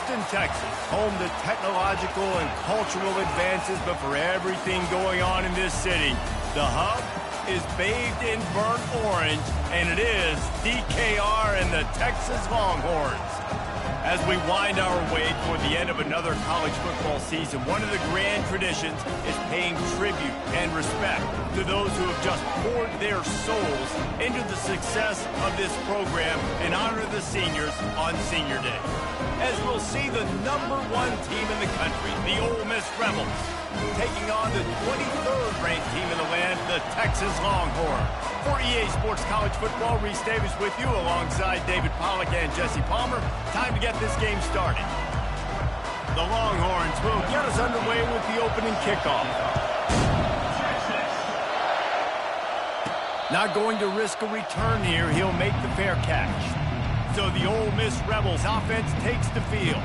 Houston, Texas, home to technological and cultural advances, but for everything going on in this city, the hub is bathed in burnt orange, and it is DKR and the Texas Longhorns. As we wind our way toward the end of another college football season, one of the grand traditions is paying tribute and respect to those who have just poured their souls into the success of this program and honor the seniors on Senior Day. As we'll see the #1 team in the country, the Ole Miss Rebels, taking on the 23rd ranked team in the land, the Texas Longhorns. For EA Sports College Football, Reese Davis with you alongside David Pollack and Jesse Palmer. Time to get this game started. The Longhorns will get us underway with the opening kickoff. Not going to risk a return here. He'll make the fair catch. So the Ole Miss Rebels offense takes the field.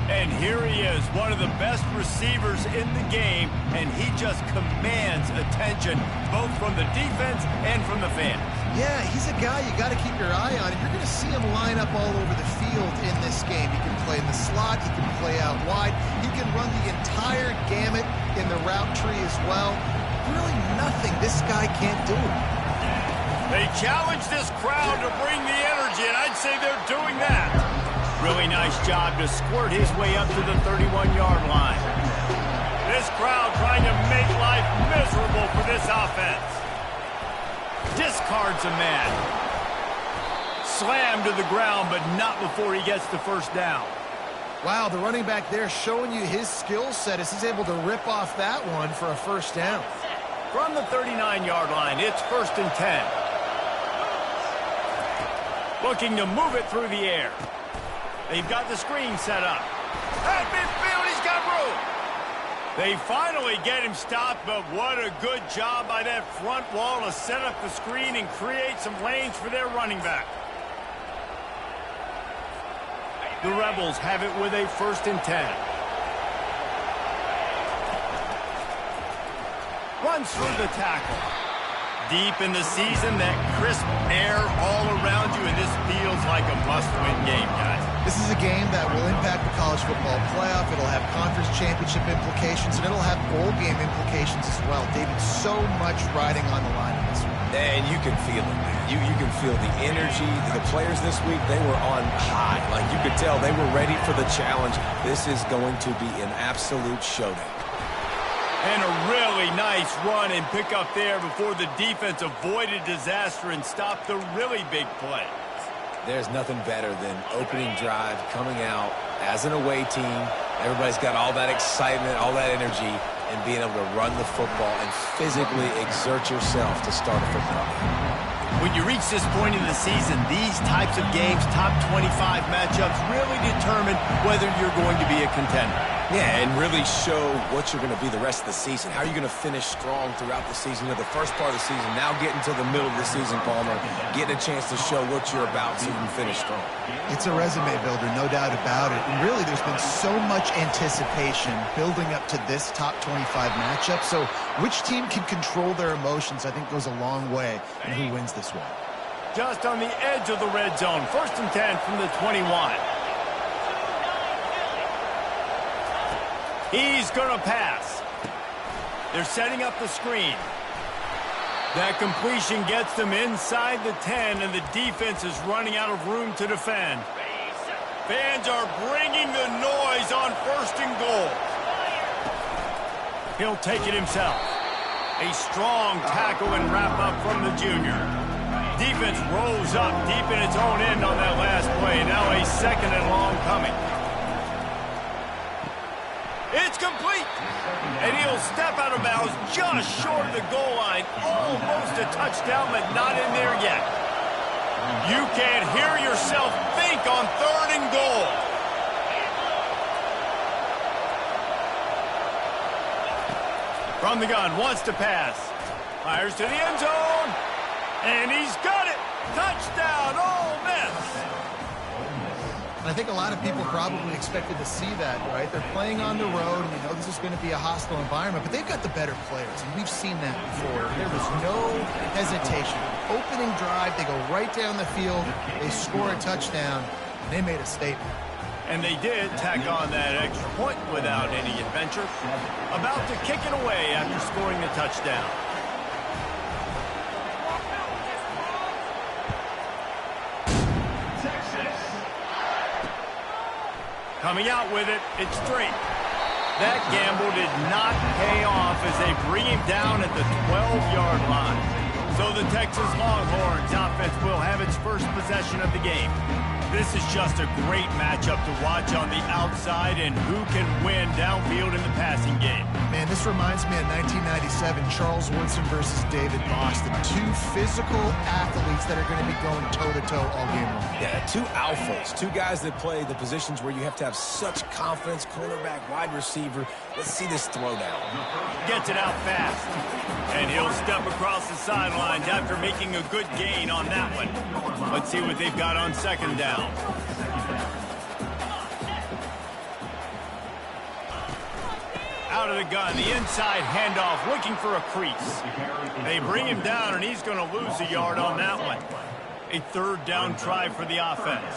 And here he is, one of the best receivers in the game, and he just commands attention both from the defense and from the fans. Yeah, he's a guy you got to keep your eye on, and you're going to see him line up all over the field in this game. He can play in the slot, he can play out wide, he can run the entire gamut in the route tree as well. Really nothing this guy can't do. They challenge this crowd to bring the energy, and I'd say they're doing that. Really nice job to squirt his way up to the 31-yard line. This crowd trying to make life miserable for this offense. Discards a man. Slammed to the ground, but not before he gets the first down. Wow, the running back there showing you his skill set as he's able to rip off that one for a first down. From the 39-yard line, it's 1st and 10. Looking to move it through the air. They've got the screen set up. At midfield, he's got room. They finally get him stopped, but what a good job by that front wall to set up the screen and create some lanes for their running back. The Rebels have it with a 1st and 10. Runs through the tackle. Deep in the season, that crisp air all around you, and this feels like a must-win game, guys. This is a game that will impact the college football playoff. It'll have conference championship implications, and it'll have bowl game implications as well. David, so much riding on the line in this one. And you can feel it, man. You can feel the energy. The players this week, they were on high. Like, you could tell they were ready for the challenge. This is going to be an absolute showdown. And a really nice run and pick up there before the defense avoided disaster and stopped the really big play. There's nothing better than opening drive, coming out as an away team. Everybody's got all that excitement, all that energy, and being able to run the football and physically exert yourself to start a football game. When you reach this point in the season, these types of games, top 25 matchups, really determine whether you're going to be a contender. Yeah, and really show what you're going to be the rest of the season. How are you going to finish strong throughout the season? You know, the first part of the season, now getting to the middle of the season, Palmer, getting a chance to show what you're about so you can finish strong. It's a resume builder, no doubt about it. And really, there's been so much anticipation building up to this top 25 matchup. So which team can control their emotions, I think, goes a long way in who wins this one. Just on the edge of the red zone, 1st and 10 from the 21. He's going to pass. They're setting up the screen. That completion gets them inside the 10, and the defense is running out of room to defend. Fans are bringing the noise on 1st and goal. He'll take it himself. A strong tackle and wrap-up from the junior. Defense rolls up deep in its own end on that last play. Now a 2nd and long coming. It's complete. And he'll step out of bounds just short of the goal line. Almost a touchdown, but not in there yet. You can't hear yourself think on 3rd and goal. From the gun, wants to pass. Fires to the end zone. And he's got it. Touchdown, Ole Miss. And I think a lot of people probably expected to see that, right? They're playing on the road, and you know this is going to be a hostile environment, but they've got the better players, and we've seen that before. There was no hesitation. Opening drive, they go right down the field, they score a touchdown, and they made a statement. And they did tack on that extra point without any adventure. About to kick it away after scoring the touchdown. Coming out with it, it's straight. That gamble did not pay off as they bring him down at the 12-yard line. So the Texas Longhorns offense will have its first possession of the game. This is just a great matchup to watch on the outside and who can win downfield in the passing game. Man, this reminds me of 1997, Charles Woodson versus David Boston. Two physical athletes that are going to be going toe-to-toe all game long. Yeah, two alphas, two guys that play the positions where you have to have such confidence, cornerback, wide receiver. Let's see this throwdown. Gets it out fast. And he'll step across the sidelines after making a good gain on that one. Let's see what they've got on second down. Out of the gun, the inside handoff, looking for a crease. They bring him down, and he's going to lose a yard on that one. A third down try for the offense.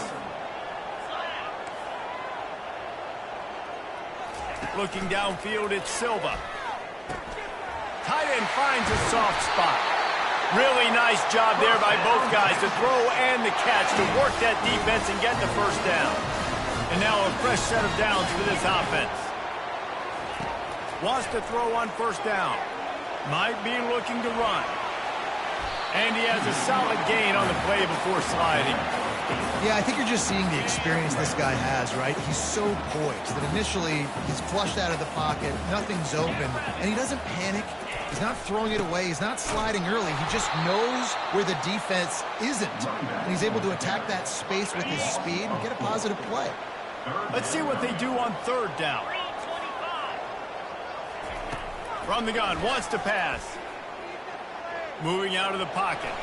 Looking downfield, it's Silva. Tight end finds a soft spot. Really nice job there by both guys to throw and the catch to work that defense and get the first down. And now a fresh set of downs for this offense. Wants to throw on first down. Might be looking to run. And he has a solid gain on the play before sliding. Yeah, I think you're just seeing the experience this guy has, right? He's so poised that initially he's flushed out of the pocket, nothing's open, and he doesn't panic. He's not throwing it away. He's not sliding early. He just knows where the defense isn't. And he's able to attack that space with his speed and get a positive play. Let's see what they do on third down. From the gun, wants to pass. Moving out of the pocket.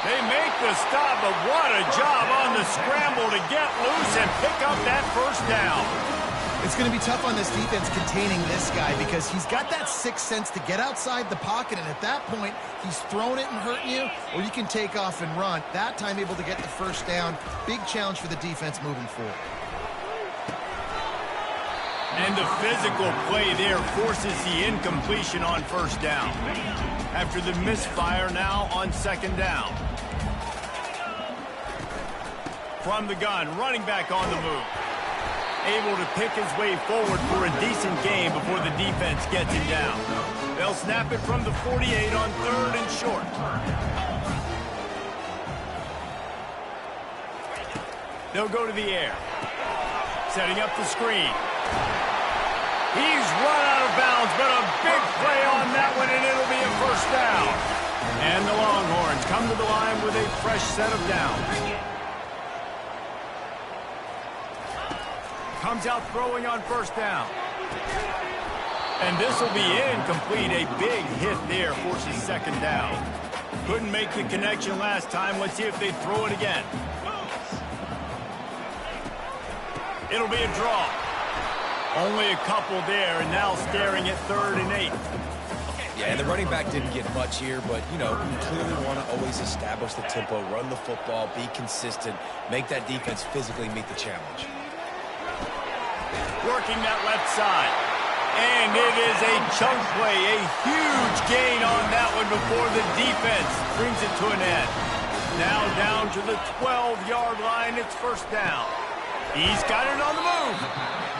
They make the stop, but what a job on the scramble to get loose and pick up that first down. It's going to be tough on this defense containing this guy because he's got that sixth sense to get outside the pocket, and at that point, he's throwing it and hurting you, or you can take off and run. That time able to get the first down. Big challenge for the defense moving forward. And the physical play there forces the incompletion on first down. After the misfire now on second down. From the gun, running back on the move. Able to pick his way forward for a decent gain before the defense gets him down. They'll snap it from the 48 on third and short. They'll go to the air. Setting up the screen. He's run out of bounds, but a big play on that one, and it'll be a first down. And the Longhorns come to the line with a fresh set of downs. Comes out throwing on first down. And this will be incomplete. A big hit there forces second down. Couldn't make the connection last time. Let's see if they throw it again. It'll be a draw. Only a couple there, and now staring at third and 8. Yeah, and the running back didn't get much here, but, you know, you clearly want to always establish the tempo, run the football, be consistent, make that defense physically meet the challenge. Working that left side. And it is a chunk play, a huge gain on that one before the defense brings it to an end. Now down to the 12-yard line, it's first down. He's got it on the move.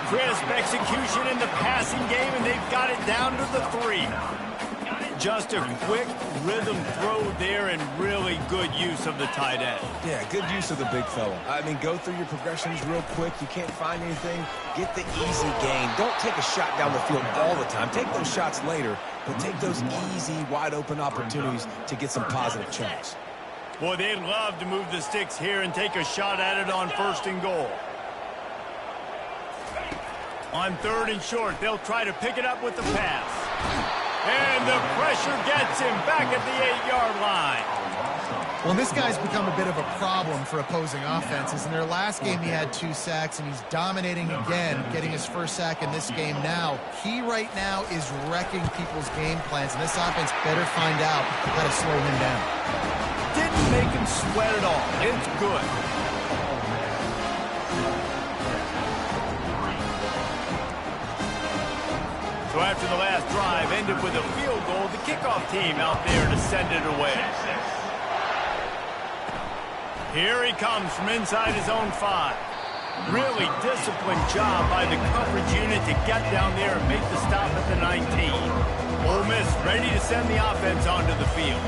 Crisp execution in the passing game, and they've got it down to the 3. Just a quick rhythm throw there and really good use of the tight end. Yeah, good use of the big fella. I mean, go through your progressions real quick. You can't find anything. Get the easy gain. Don't take a shot down the field all the time. Take those shots later, but take those easy, wide-open opportunities to get some positive chunks. Boy, they'd love to move the sticks here and take a shot at it on first and goal. On third and short, they'll try to pick it up with the pass. And the pressure gets him back at the 8-yard line. Well, this guy's become a bit of a problem for opposing offenses. In their last game, he had 2 sacks, and he's dominating again, getting his first sack in this game now. He right now is wrecking people's game plans, and this offense better find out how to slow him down. Didn't make him sweat at all. It's good. So after the last drive ended with a field goal, the kickoff team out there to send it away. Here he comes from inside his own 5. Really disciplined job by the coverage unit to get down there and make the stop at the 19. Ole Miss ready to send the offense onto the field.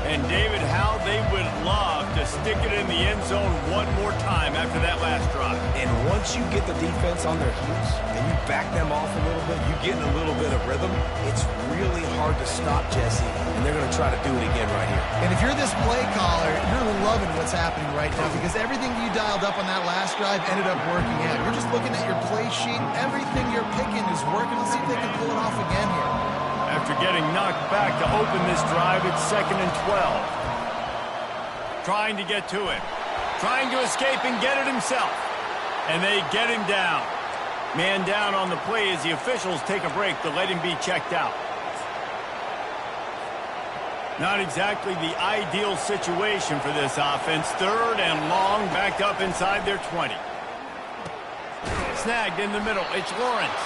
And David, how they would love to stick it in the end zone one more time after that last drive. And once you get the defense on their heels and you back them off a little bit, you get in a little bit of rhythm, it's really hard to stop, Jesse, and they're going to try to do it again right here. And if you're this play caller, you're loving what's happening right now because everything you dialed up on that last drive ended up working out. You're just looking at your play sheet. Everything you're picking is working. Let's see if they can pull it off again here. After getting knocked back to open this drive, it's 2nd and 12. Trying to get to it. Trying to escape and get it himself. And they get him down. Man down on the play as the officials take a break to let him be checked out. Not exactly the ideal situation for this offense. 3rd and long, backed up inside their 20. Snagged in the middle. It's Lawrence.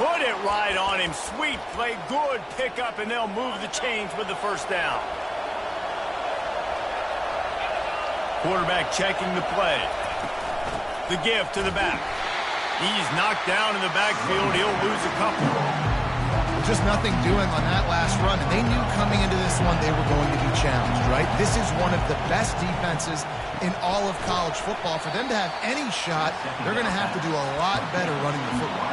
Put it right on him. Sweet play. Good pickup, and they'll move the chains with the first down. Quarterback checking the play. The give to the back. He's knocked down in the backfield. He'll lose a couple. Just nothing doing on that last run, and they knew coming into this one they were going to be challenged, right? This is one of the best defenses in all of college football. For them to have any shot, they're going to have to do a lot better running the football.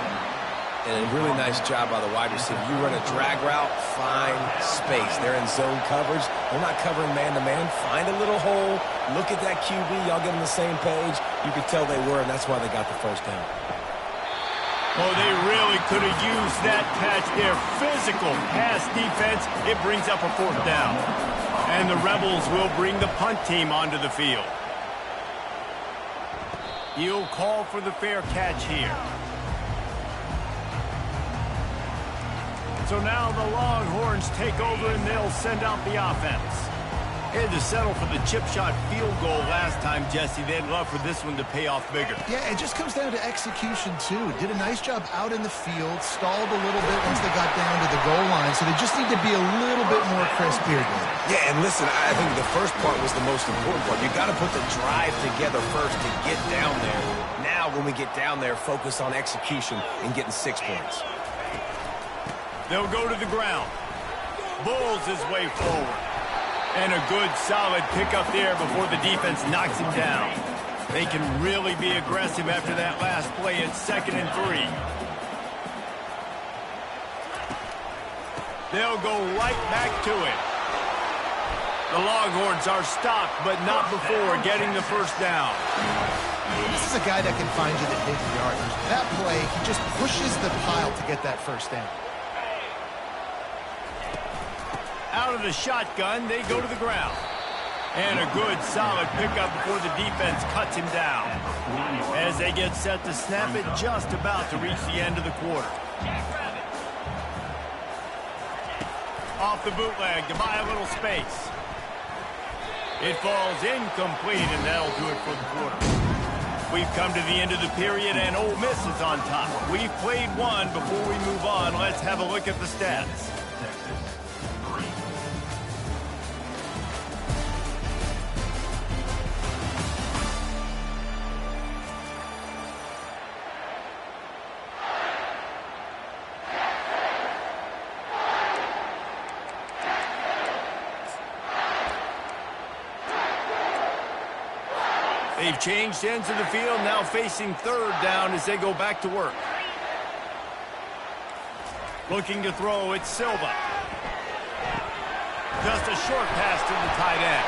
And a really nice job by the wide receiver. You run a drag route, find space. They're in zone coverage. They're not covering man-to-man. Find a little hole. Look at that QB. Y'all get on the same page. You could tell they were, and that's why they got the first down. Oh, they really could have used that catch there. Physical pass defense. It brings up a 4th down. And the Rebels will bring the punt team onto the field. He'll call for the fair catch here. So now the Longhorns take over and they'll send out the offense. They had to settle for the chip shot field goal last time, Jesse. They'd love for this one to pay off bigger. Yeah, it just comes down to execution, too. Did a nice job out in the field, stalled a little bit once they got down to the goal line, so they just need to be a little bit more crisp here. Yeah, and listen, I think the first part was the most important part. You got to put the drive together first to get down there. Now, when we get down there, focus on execution and getting 6 points. They'll go to the ground. Bulls his way forward. And a good, solid pickup there before the defense knocks him down. They can really be aggressive after that last play. It's 2nd and 3. They'll go right back to it. The Longhorns are stopped, but not before getting the first down. This is a guy that can find you the big yardage. That play, he just pushes the pile to get that first down. Out of the shotgun, they go to the ground. And a good, solid pickup before the defense cuts him down. As they get set to snap it, just about to reach the end of the quarter. Off the bootleg to buy a little space. It falls incomplete, and that'll do it for the quarter. We've come to the end of the period, and Ole Miss is on top. We've played one. Before we move on, let's have a look at the stats. They've changed ends of the field, now facing 3rd down as they go back to work. Looking to throw, it's Silva. Just a short pass to the tight end.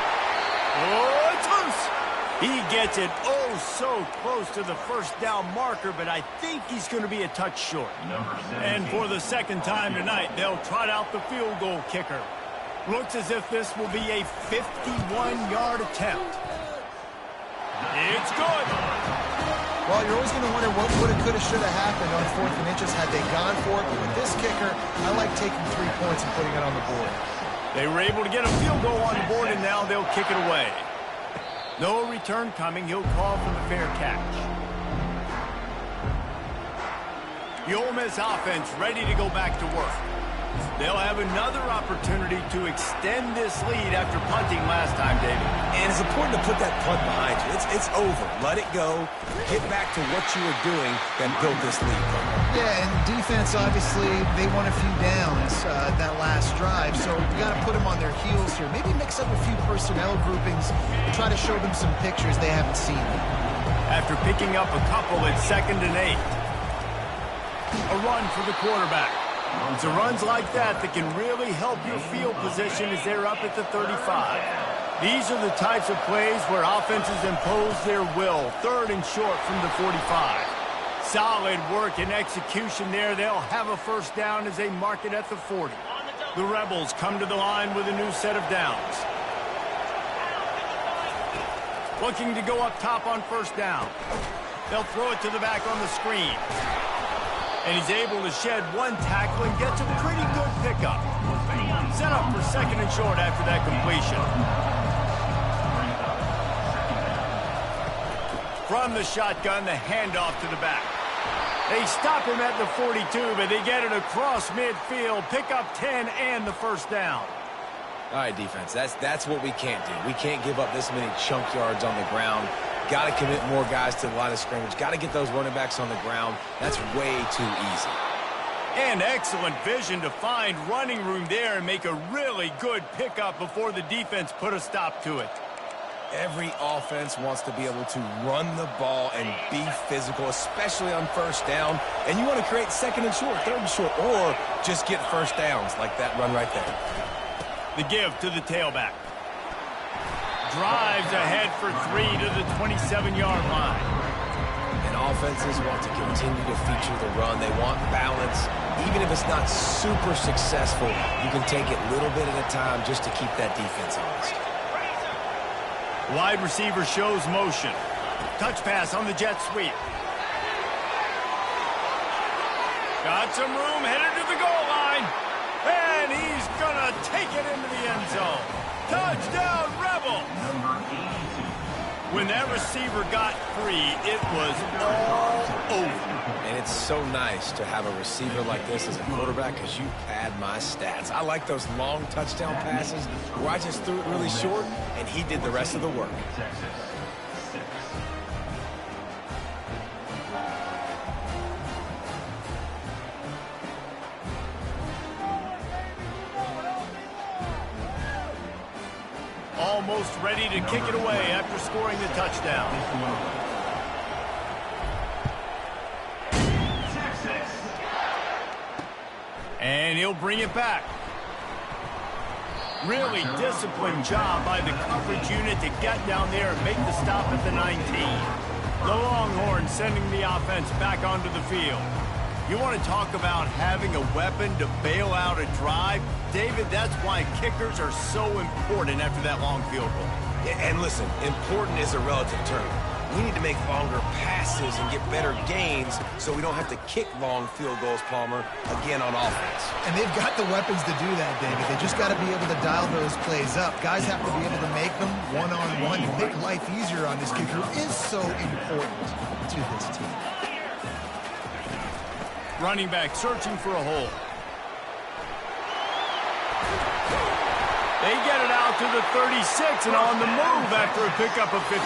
Oh, it's loose. He gets it so close to the first down marker, but I think he's going to be a touch short. And for the 2nd time tonight, they'll trot out the field goal kicker. Looks as if this will be a 51-yard attempt. It's good. Well, you're always going to wonder what woulda, coulda, shoulda happened on 4th and inches had they gone for it. But with this kicker, I like taking 3 points and putting it on the board. They were able to get a field goal on the board, and now they'll kick it away. No return coming. He'll call for the fair catch. The Ole Miss offense ready to go back to work. They'll have another opportunity to extend this lead after punting last time, David. And it's important to put that punt behind you. It's over. Let it go. Get back to what you were doing that built this lead. Yeah, and defense, obviously, they won a few downs that last drive, so you got to put them on their heels here. Maybe mix up a few personnel groupings and try to show them some pictures they haven't seen yet. After picking up a couple at 2nd and 8. A run for the quarterback. It's runs like that can really help your field position as they're up at the 35. These are the types of plays where offenses impose their will. 3rd and short from the 45. Solid work and execution there. They'll have a first down as they mark it at the 40. The Rebels come to the line with a new set of downs. Looking to go up top on first down. They'll throw it to the back on the screen. And he's able to shed one tackle and gets a pretty good pickup. Set up for 2nd and short after that completion. From the shotgun, the handoff to the back. They stop him at the 42, but they get it across midfield. Pick up 10 and the first down. All right, defense, that's what we can't do. We can't give up this many chunk yards on the ground. Got to commit more guys to the line of scrimmage. Got to get those running backs on the ground. That's way too easy. And excellent vision to find running room there and make a really good pickup before the defense put a stop to it. Every offense wants to be able to run the ball and be physical, especially on first down. And you want to create 2nd and short, 3rd and short, or just get first downs like that run right there. The give to the tailback. Drives ahead for 3 to the 27-yard line. And offenses want to continue to feature the run. They want balance. Even if it's not super successful, you can take it little bit at a time just to keep that defense honest. Wide receiver shows motion. Touch pass on the jet sweep. Got some room, headed to the goal line. And he's going to take it into the end zone. Touchdown, Rebels! When that receiver got free, it was all over. And it's so nice to have a receiver like this as a quarterback because you pad my stats. I like those long touchdown passes where I just threw it really short and he did the rest of the work. Almost ready to kick it away after scoring the touchdown. And he'll bring it back. Really disciplined job by the coverage unit to get down there and make the stop at the 19. The Longhorns sending the offense back onto the field. You want to talk about having a weapon to bail out a drive? David, that's why kickers are so important after that long field goal. And listen, important is a relative term. We need to make longer passes and get better gains so we don't have to kick long field goals, Palmer, again on offense. And they've got the weapons to do that, David. They just got to be able to dial those plays up. Guys have to be able to make them one-on-one to make life easier on this kicker, who is so important to this team. Running back searching for a hole. They get it out to the 36 and on the move after a pickup of 15.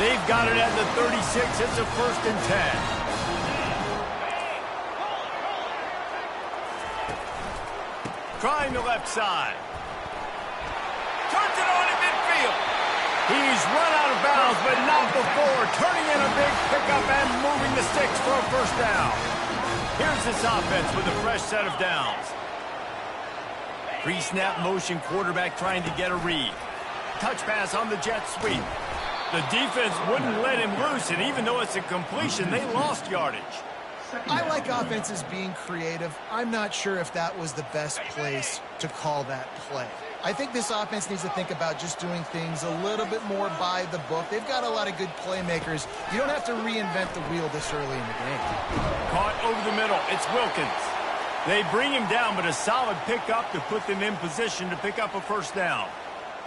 They've got it at the 36. It's a 1st and 10. Trying the left side. Turns it on in midfield. He's run out of bounds, but not before. Turning in a big pickup and moving the sticks for a first down. Here's this offense with a fresh set of downs. Pre-snap motion quarterback trying to get a read. Touch pass on the jet sweep. The defense wouldn't let him loose, and even though it's a completion, they lost yardage. I like offenses being creative. I'm not sure if that was the best place to call that play. I think this offense needs to think about just doing things a little bit more by the book. They've got a lot of good playmakers. You don't have to reinvent the wheel this early in the game. Caught over the middle. It's Wilkins. They bring him down, but a solid pickup to put them in position to pick up a first down.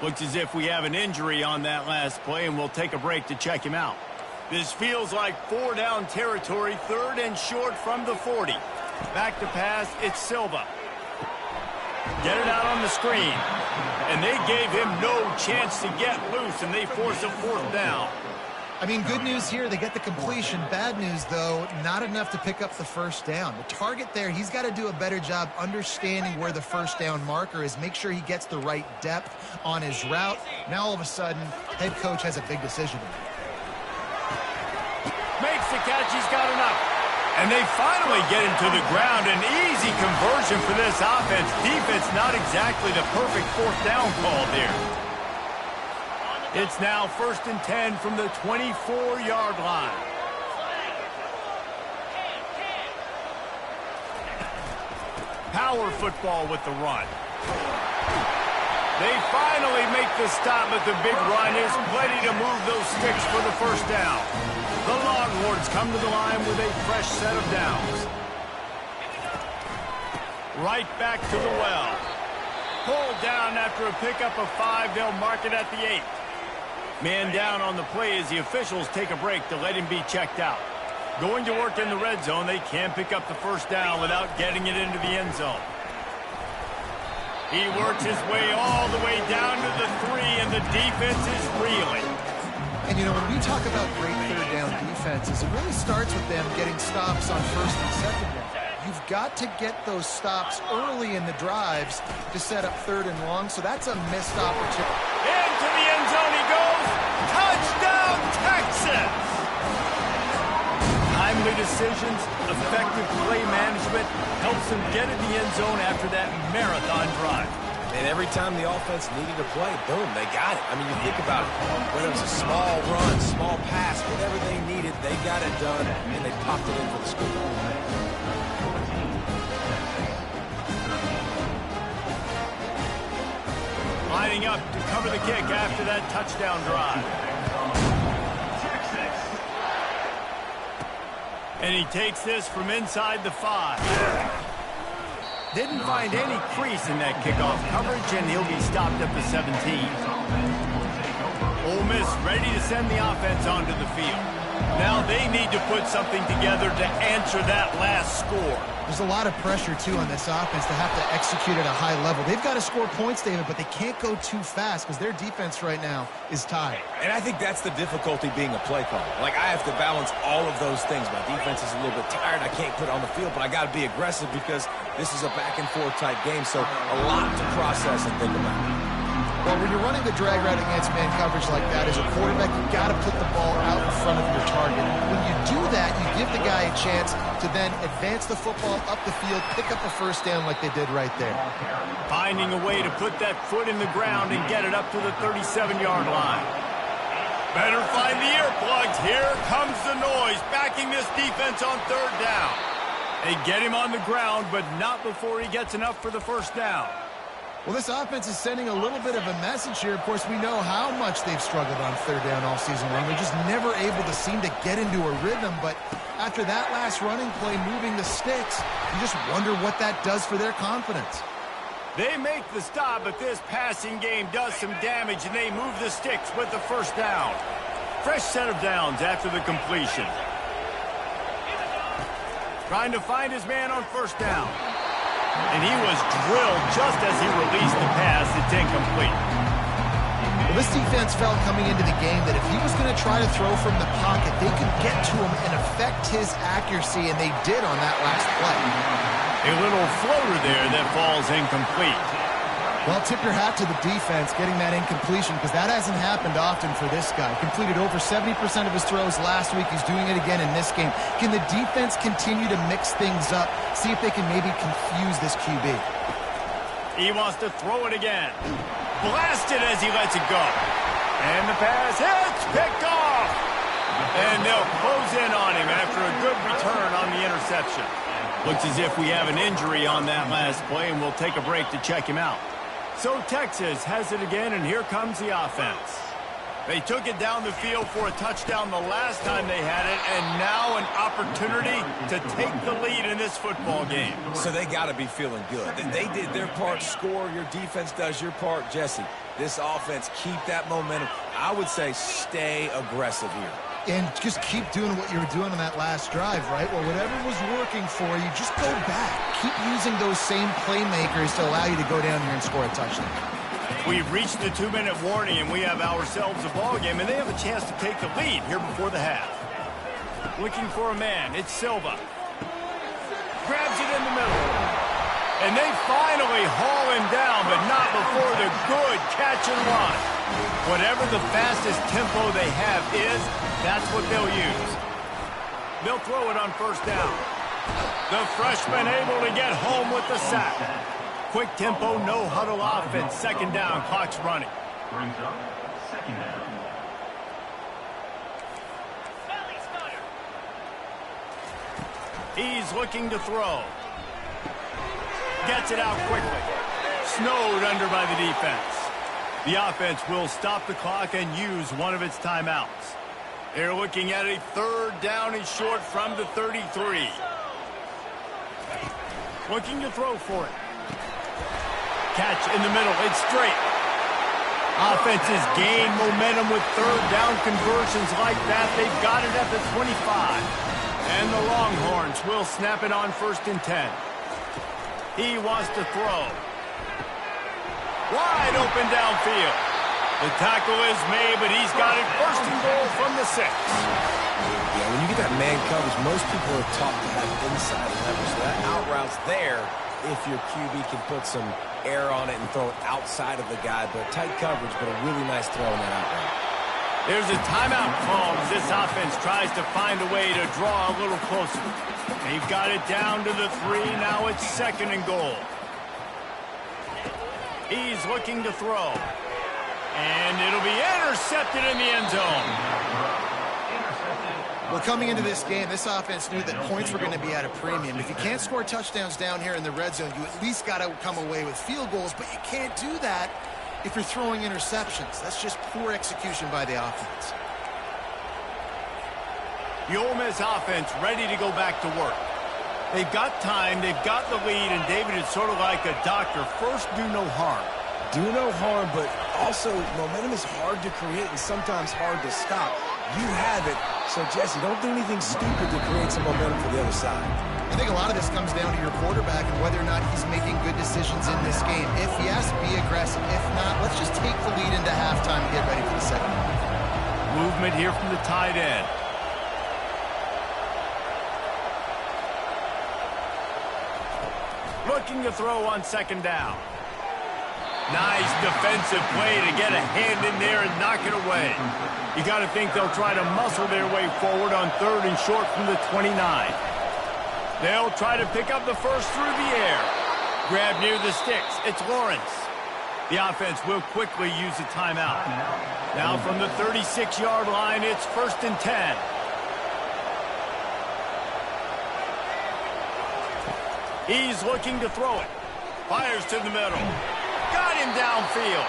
Looks as if we have an injury on that last play, and we'll take a break to check him out. This feels like 4-down territory, 3rd and short from the 40. Back to pass, it's Silva. Get it out on the screen. And they gave him no chance to get loose, and they force a 4th down. I mean, good news here, they get the completion. Bad news, though, not enough to pick up the 1st down. The target there, he's got to do a better job understanding where the 1st down marker is, make sure he gets the right depth on his route. Now, all of a sudden, head coach has a big decision to make. Makes the catch, he's got enough. And they finally get him to the ground. An easy conversion for this offense. Defense not exactly the perfect 4th down call there. It's now 1st and 10 from the 24-yard line. Power football with the run. They finally make the stop, but the big run is plenty to move those sticks for the 1st down. The Longhorns come to the line with a fresh set of downs. Right back to the well. Pulled down after a pickup of 5. They'll mark it at the 8. Man down on the play as the officials take a break to let him be checked out. Going to work in the red zone, they can't pick up the 1st down without getting it into the end zone. He works his way all the way down to the 3, and the defense is reeling. And, you know, when we talk about great 3rd down defenses, it really starts with them getting stops on 1st and 2nd down. You've got to get those stops early in the drives to set up 3rd and long, so that's a missed opportunity. Into the end zone he goes. Touchdown, Texas! Timely decisions, effective play management helps them get in the end zone after that marathon drive. And every time the offense needed a play, boom, they got it. I mean, you think about it. Whether it was a small run, small pass, whatever they needed, they got it done, and they popped it in for the score. Lining up to cover the kick after that touchdown drive. And he takes this from inside the 5. Didn't find any crease in that kickoff coverage, and he'll be stopped at the 17. Ole Miss ready to send the offense onto the field. Now they need to put something together to answer that last score. There's a lot of pressure, too, on this offense to have to execute at a high level. They've got to score points, David, but they can't go too fast because their defense right now is tired. And I think that's the difficulty being a play caller. Like, I have to balance all of those things. My defense is a little bit tired. I can't put it on the field, but I got to be aggressive because this is a back-and-forth type game, so a lot to process and think about. Well, when you're running the drag route against man coverage like that, as a quarterback, you've got to put the ball out in front of your target. When you do that, you give the guy a chance to then advance the football up the field, pick up a 1st down like they did right there. Finding a way to put that foot in the ground and get it up to the 37-yard line. Better find the earplugs. Here comes the noise, backing this defense on 3rd down. They get him on the ground, but not before he gets enough for the 1st down. Well, this offense is sending a little bit of a message here. Of course, we know how much they've struggled on 3rd down all season long. They're just never able to seem to get into a rhythm. But after that last running play, moving the sticks, you just wonder what that does for their confidence. They make the stop, but this passing game does some damage, and they move the sticks with the 1st down. Fresh set of downs after the completion. Trying to find his man on 1st down. And he was drilled just as he released the pass. It's incomplete. Well, this defense felt coming into the game that if he was going to try to throw from the pocket, they could get to him and affect his accuracy, and they did on that last play. A little floater there that falls incomplete. Well, tip your hat to the defense getting that incompletion because that hasn't happened often for this guy. Completed over 70% of his throws last week. He's doing it again in this game. Can the defense continue to mix things up, see if they can maybe confuse this QB? He wants to throw it again. Blasted as he lets it go. And the pass hits, picked off. And they'll close in on him after a good return on the interception. Looks as if we have an injury on that last play, and we'll take a break to check him out. So Texas has it again, and here comes the offense. They took it down the field for a touchdown the last time they had it, and now an opportunity to take the lead in this football game. So they got to be feeling good. They did their part, score. Your defense does your part. Jesse, this offense, keep that momentum. I would say stay aggressive here. And just keep doing what you were doing on that last drive, right? Well, whatever was working for you, just go back. Keep using those same playmakers to allow you to go down here and score a touchdown. We've reached the 2-minute warning, and we have ourselves a ball game, and they have a chance to take the lead here before the half. Looking for a man. It's Silva. Grabs it in the middle. And they finally haul him down, but not before the good catch and run. Whatever the fastest tempo they have is, that's what they'll use. They'll throw it on first down. The freshman able to get home with the sack. Quick tempo, no huddle offense. Second down, clock's running. Brings up second down. He's looking to throw. Gets it out quickly. Snowed under by the defense. The offense will stop the clock and use one of its timeouts. They're looking at a third down and short from the 33. Looking to throw for it. Catch in the middle. It's straight. Offenses gain momentum with third down conversions like that. They've got it at the 25. And the Longhorns will snap it on first and 10. He wants to throw. Wide open downfield. The tackle is made, but he's got it first and goal from the 6. Yeah, when you get that man coverage, most people are taught to have inside leverage. So that out route's there if your QB can put some air on it and throw it outside of the guy. But tight coverage, but a really nice throw in that out route. There's a timeout call as this offense tries to find a way to draw a little closer. They've got it down to the 3. Now it's second and goal. He's looking to throw. And it'll be intercepted in the end zone. Well, coming into this game, this offense knew that points were going to be at a premium. If you can't score touchdowns down here in the red zone, you at least got to come away with field goals, but you can't do that if you're throwing interceptions. That's just poor execution by the offense. The Ole Miss offense ready to go back to work. They've got time, they've got the lead, and David is sort of like a doctor. First, do no harm. Do no harm, but also momentum is hard to create and sometimes hard to stop. You have it, so Jesse, don't do anything stupid to create some momentum for the other side. I think a lot of this comes down to your quarterback and whether or not he's making good decisions in this game. If yes, be aggressive. If not, let's just take the lead into halftime and get ready for the second half. Movement here from the tight end. Looking to throw on second down. Nice defensive play to get a hand in there and knock it away. You got to think they'll try to muscle their way forward on third and short from the 29. They'll try to pick up the first through the air. Grab near the sticks. It's Lawrence. The offense will quickly use a timeout. Now from the 36-yard line, it's first and 10. He's looking to throw it. Fires to the middle. Got him downfield.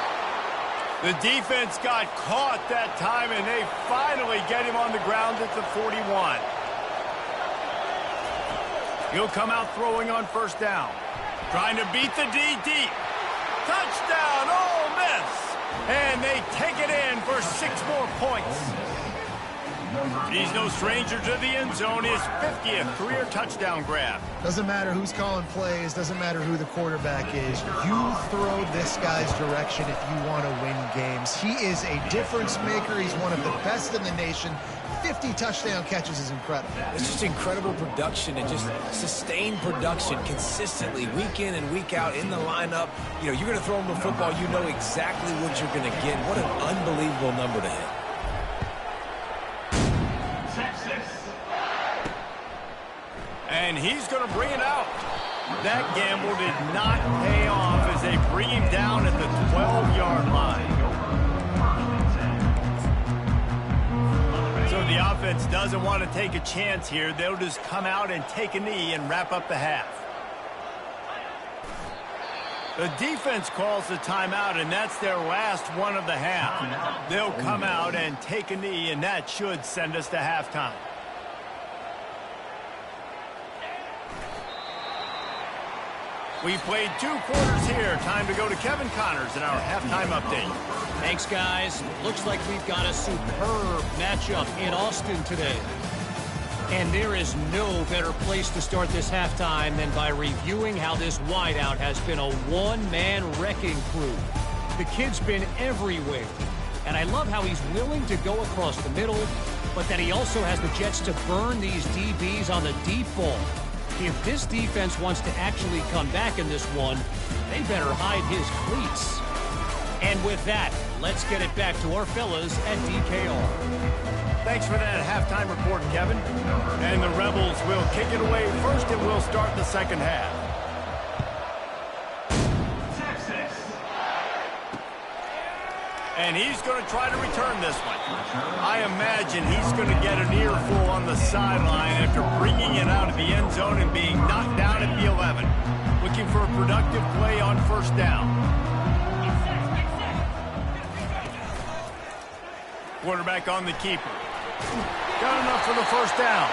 The defense got caught that time, and they finally get him on the ground at the 41. He'll come out throwing on first down. Trying to beat the D deep. Touchdown, Ole Miss. And they take it in for 6 more points. He's no stranger to the end zone. His 50th career touchdown grab. Doesn't matter who's calling plays. Doesn't matter who the quarterback is. You throw this guy's direction if you want to win games. He is a difference maker. He's one of the best in the nation. 50 touchdown catches is incredible. It's just incredible production and just sustained production consistently week in and week out in the lineup. You know, you're going to throw him the football. You know exactly what you're going to get. What an unbelievable number to hit. And he's going to bring it out. That gamble did not pay off as they bring him down at the 12-yard line. So the offense doesn't want to take a chance here. They'll just come out and take a knee and wrap up the half. The defense calls the timeout, and that's their last one of the half. They'll come out and take a knee, and that should send us to halftime. We played 2 quarters here. Time to go to Kevin Connors in our halftime update. Thanks, guys. Looks like we've got a superb matchup in Austin today. And there is no better place to start this halftime than by reviewing how this wideout has been a one-man wrecking crew. The kid's been everywhere. And I love how he's willing to go across the middle, but that he also has the jets to burn these DBs on the deep ball. If this defense wants to actually come back in this one, they better hide his cleats. And with that, let's get it back to our fellas at DKR. Thanks for that halftime report, Kevin. And the Rebels will kick it away first, and we'll start the second half. And he's going to try to return this one. I imagine he's going to get an earful on the sideline after bringing it out of the end zone and being knocked down at the 11. Looking for a productive play on first down. Quarterback on the keeper. Got enough for the first down.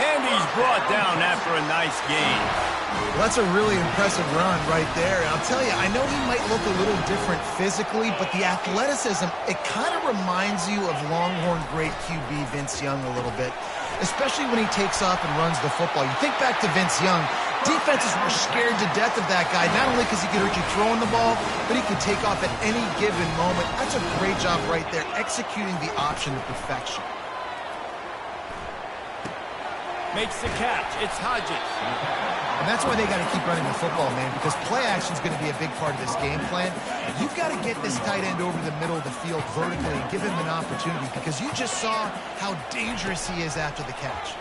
And he's brought down after a nice gain. Well, that's a really impressive run right there. And I'll tell you, I know he might look a little different physically, but the athleticism, it kind of reminds you of Longhorn great QB Vince Young a little bit, especially when he takes off and runs the football. You think back to Vince Young, defenses were scared to death of that guy, not only because he could hurt you throwing the ball, but he could take off at any given moment. That's a great job right there, executing the option to perfection. Makes the catch. It's Hodges. And that's why they got to keep running the football, man, because play action is going to be a big part of this game plan. You've got to get this tight end over the middle of the field vertically and give him an opportunity, because you just saw how dangerous he is after the catch.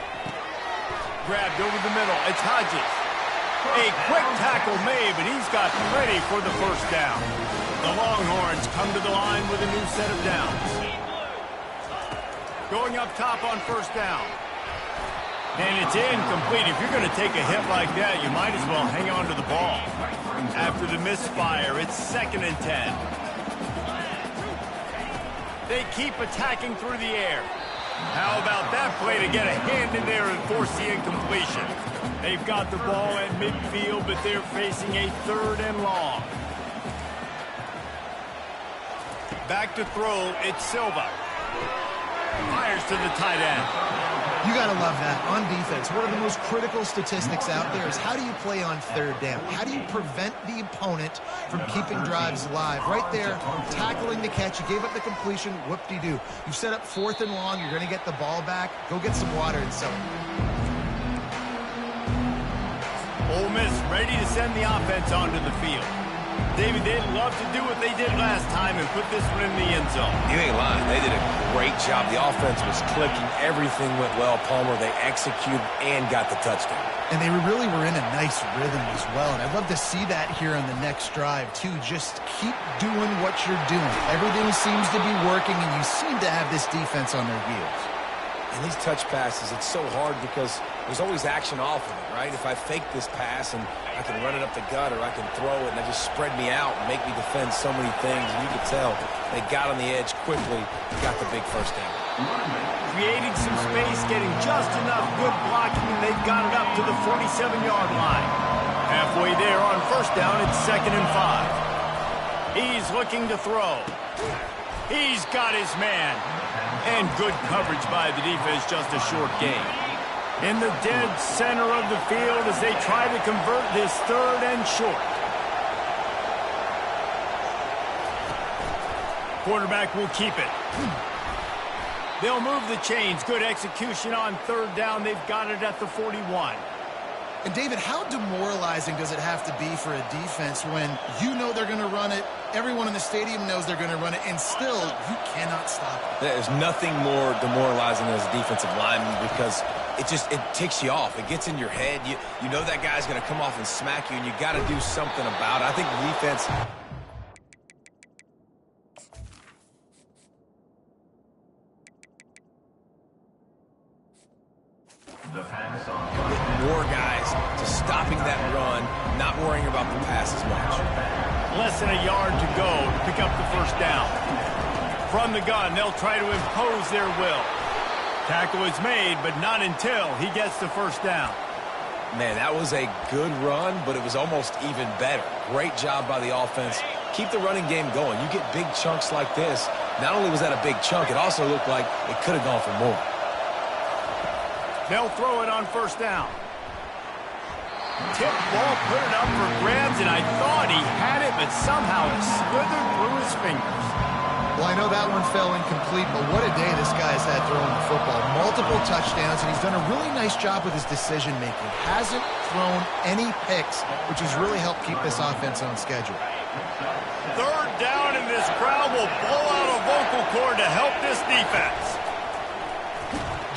Grabbed over the middle. It's Hodges. A quick tackle made, but he's got plenty for the first down. The Longhorns come to the line with a new set of downs. Going up top on first down. And it's incomplete. If you're going to take a hit like that, you might as well hang on to the ball. After the misfire, it's 2nd and 10. They keep attacking through the air. How about that play to get a hand in there and force the incompletion? They've got the ball at midfield, but they're facing a 3rd and long. Back to throw, it's Silva. Fires to the tight end. You got to love that. On defense, one of the most critical statistics out there is how do you play on 3rd down? How do you prevent the opponent from keeping drives alive? Right there, tackling the catch. You gave up the completion. Whoop-de-doo. You've set up 4th and long. You're going to get the ball back. Go get some water and celebrate. Ole Miss ready to send the offense onto the field. David, they'd love to do what they did last time and put this one in the end zone. You ain't lying. They did a great job. The offense was clicking. Everything went well. Palmer, they executed and got the touchdown. And they really were in a nice rhythm as well. And I'd love to see that here on the next drive, too. Just keep doing what you're doing. Everything seems to be working, and you seem to have this defense on their heels. And these touch passes, it's so hard because there's always action off of it, right? If I fake this pass and I can run it up the gut or I can throw it and they just spread me out and make me defend so many things, and you could tell they got on the edge quickly, got the big first down. Creating some space, getting just enough good blocking, and they've got it up to the 47-yard line. Halfway there on first down, it's 2nd and 5. He's looking to throw. He's got his man. And good coverage by the defense, just a short gain. In the dead center of the field as they try to convert this 3rd and short. Quarterback will keep it. They'll move the chains. Good execution on 3rd down. They've got it at the 41. And, David, how demoralizing does it have to be for a defense when you know they're going to run it, everyone in the stadium knows they're going to run it, and still you cannot stop it? There's nothing more demoralizing as a defensive lineman because it ticks you off. It gets in your head. You know that guy's going to come off and smack you, and you got to do something about it. I think the defense... Getting more guys to stopping that run, not worrying about the pass as much. Less than a yard to go to pick up the first down. From the gun, they'll try to impose their will. Tackle is made, but not until he gets the first down. Man, that was a good run, but it was almost even better. Great job by the offense. Keep the running game going. You get big chunks like this. Not only was that a big chunk, it also looked like it could have gone for more. They'll throw it on first down. Tip ball, put it up for grabs, and I thought he had it, but somehow it slithered through his fingers. Well, I know that one fell incomplete, but what a day this guy's had throwing the football. Multiple touchdowns, and he's done a really nice job with his decision-making. Hasn't thrown any picks, which has really helped keep this offense on schedule. Third down, and this crowd will blow out a vocal cord to help this defense.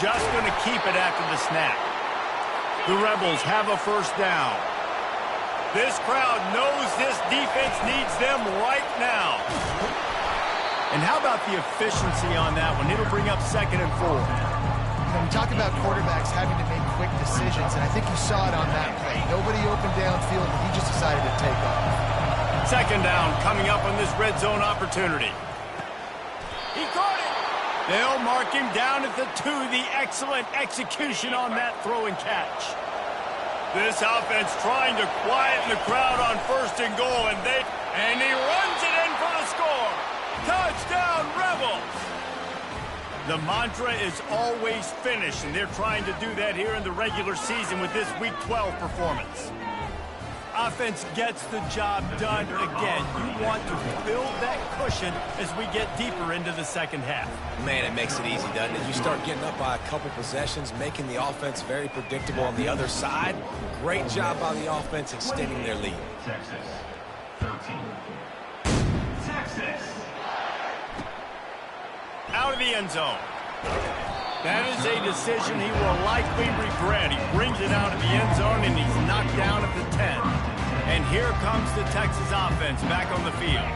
Just going to keep it after the snap. The Rebels have a first down. This crowd knows this defense needs them right now. And how about the efficiency on that one? It'll bring up 2nd and 4. We talk about quarterbacks having to make quick decisions, and I think you saw it on that play. Nobody opened downfield, and he just decided to take off. 2nd down coming up on this red zone opportunity. He caught it. They'll mark him down at the 2. The excellent execution on that throw and catch. This offense trying to quieten the crowd on 1st and goal, and he runs it in for the score. Touchdown, Rebels! The mantra is always finish, and they're trying to do that here in the regular season with this Week 12 performance. Offense gets the job done again. You want to build that cushion as we get deeper into the second half. Man, it makes it easy, doesn't it? You start getting up by a couple possessions, making the offense very predictable on the other side. Great job by the offense extending their lead. Texas, 13. Texas. Out of the end zone. That is a decision he will likely regret. He brings it out of the end zone, and he's knocked down at the 10. And here comes the Texas offense back on the field.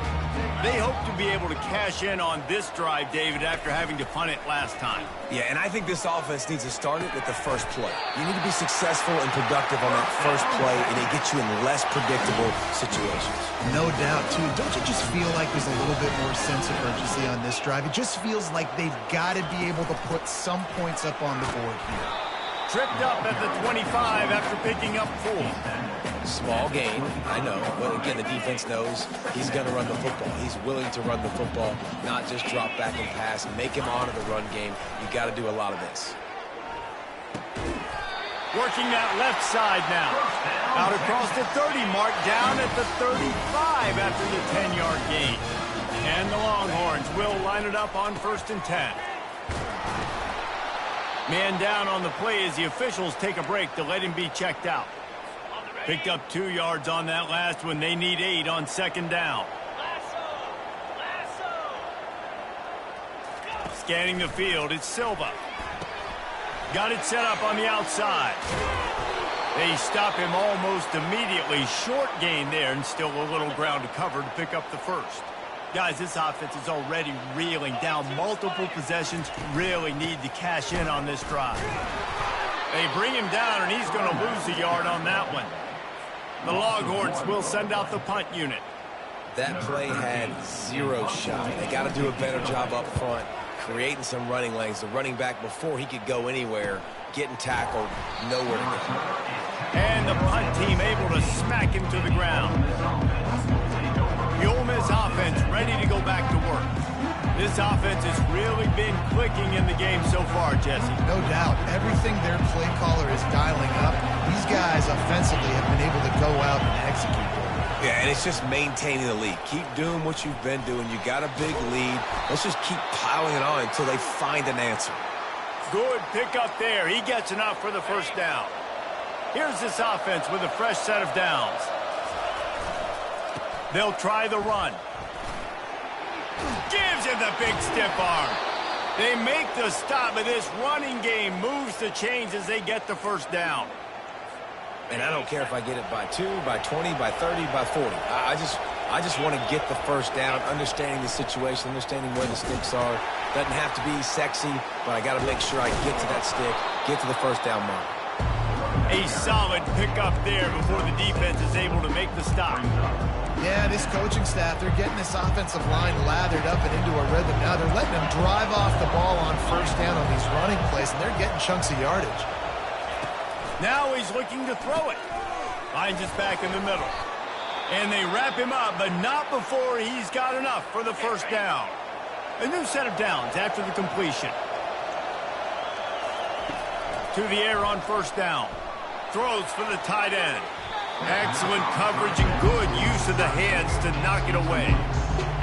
They hope to be able to cash in on this drive, David, after having to punt it last time. Yeah, and I think this offense needs to start it with the first play. You need to be successful and productive on that first play, and it gets you in less predictable situations. No doubt, too. Don't you just feel like there's a little bit more sense of urgency on this drive? It just feels like they've got to be able to put some points up on the board here. Tripped up at the 25 after picking up 4. Small gain, I know, but again, the defense knows he's going to run the football. He's willing to run the football, not just drop back and pass and make him honor the run game. You got to do a lot of this. Working that left side now. Out across the 30 mark, down at the 35 after the 10-yard gain. And the Longhorns will line it up on 1st and 10. Man down on the play as the officials take a break to let him be checked out. Picked up 2 yards on that last one. They need 8 on 2nd down. Scanning the field, it's Silva. Got it set up on the outside. They stop him almost immediately. Short gain there, and still a little ground to cover to pick up the first. Guys, this offense is already reeling down multiple possessions. Really need to cash in on this drive. They bring him down, and he's going to lose a yard on that one. The Longhorns will send out the punt unit. That play had 0 shot. They got to do a better job up front, creating some running lanes. The running back, before he could go anywhere, getting tackled, nowhere to go. And the punt team able to smack him to the ground. The Ole Miss offense ready to go back to work. This offense has really been clicking in the game so far, Jesse. No doubt. Everything their play caller is dialing up, these guys offensively have been able to go out and execute. Yeah, and it's just maintaining the lead. Keep doing what you've been doing. You got a big lead. Let's just keep piling it on until they find an answer. Good pickup there. He gets enough for the first down. Here's this offense with a fresh set of downs. They'll try the run. Gives him the big stiff arm. They make the stop, but this running game moves the chains as they get the first down. And I don't care if I get it by 2, by 20, by 30, by 40. I just want to get the first down, understanding the situation, understanding where the sticks are. Doesn't have to be sexy, but I got to make sure I get to that stick, get to the first down mark. A solid pickup there before the defense is able to make the stop. Yeah, this coaching staff, they're getting this offensive line lathered up and into a rhythm now. They're letting them drive off the ball on first down on these running plays, and they're getting chunks of yardage. Now he's looking to throw it. Finds his back in the middle. And they wrap him up, but not before he's got enough for the first down. A new set of downs after the completion. To the air on first down. Throws for the tight end. Excellent coverage and good use of the hands to knock it away.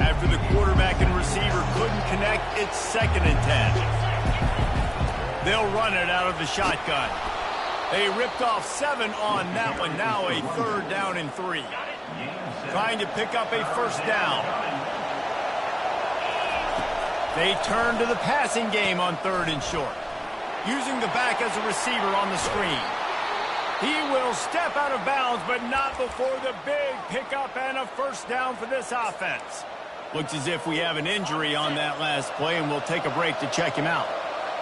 After the quarterback and receiver couldn't connect, it's 2nd and 10. They'll run it out of the shotgun. They ripped off 7 on that one. Now a 3rd down and 3. Trying to pick up a first down. They turn to the passing game on 3rd and short. Using the back as a receiver on the screen. He will step out of bounds, but not before the big pickup and a first down for this offense. Looks as if we have an injury on that last play, and we'll take a break to check him out.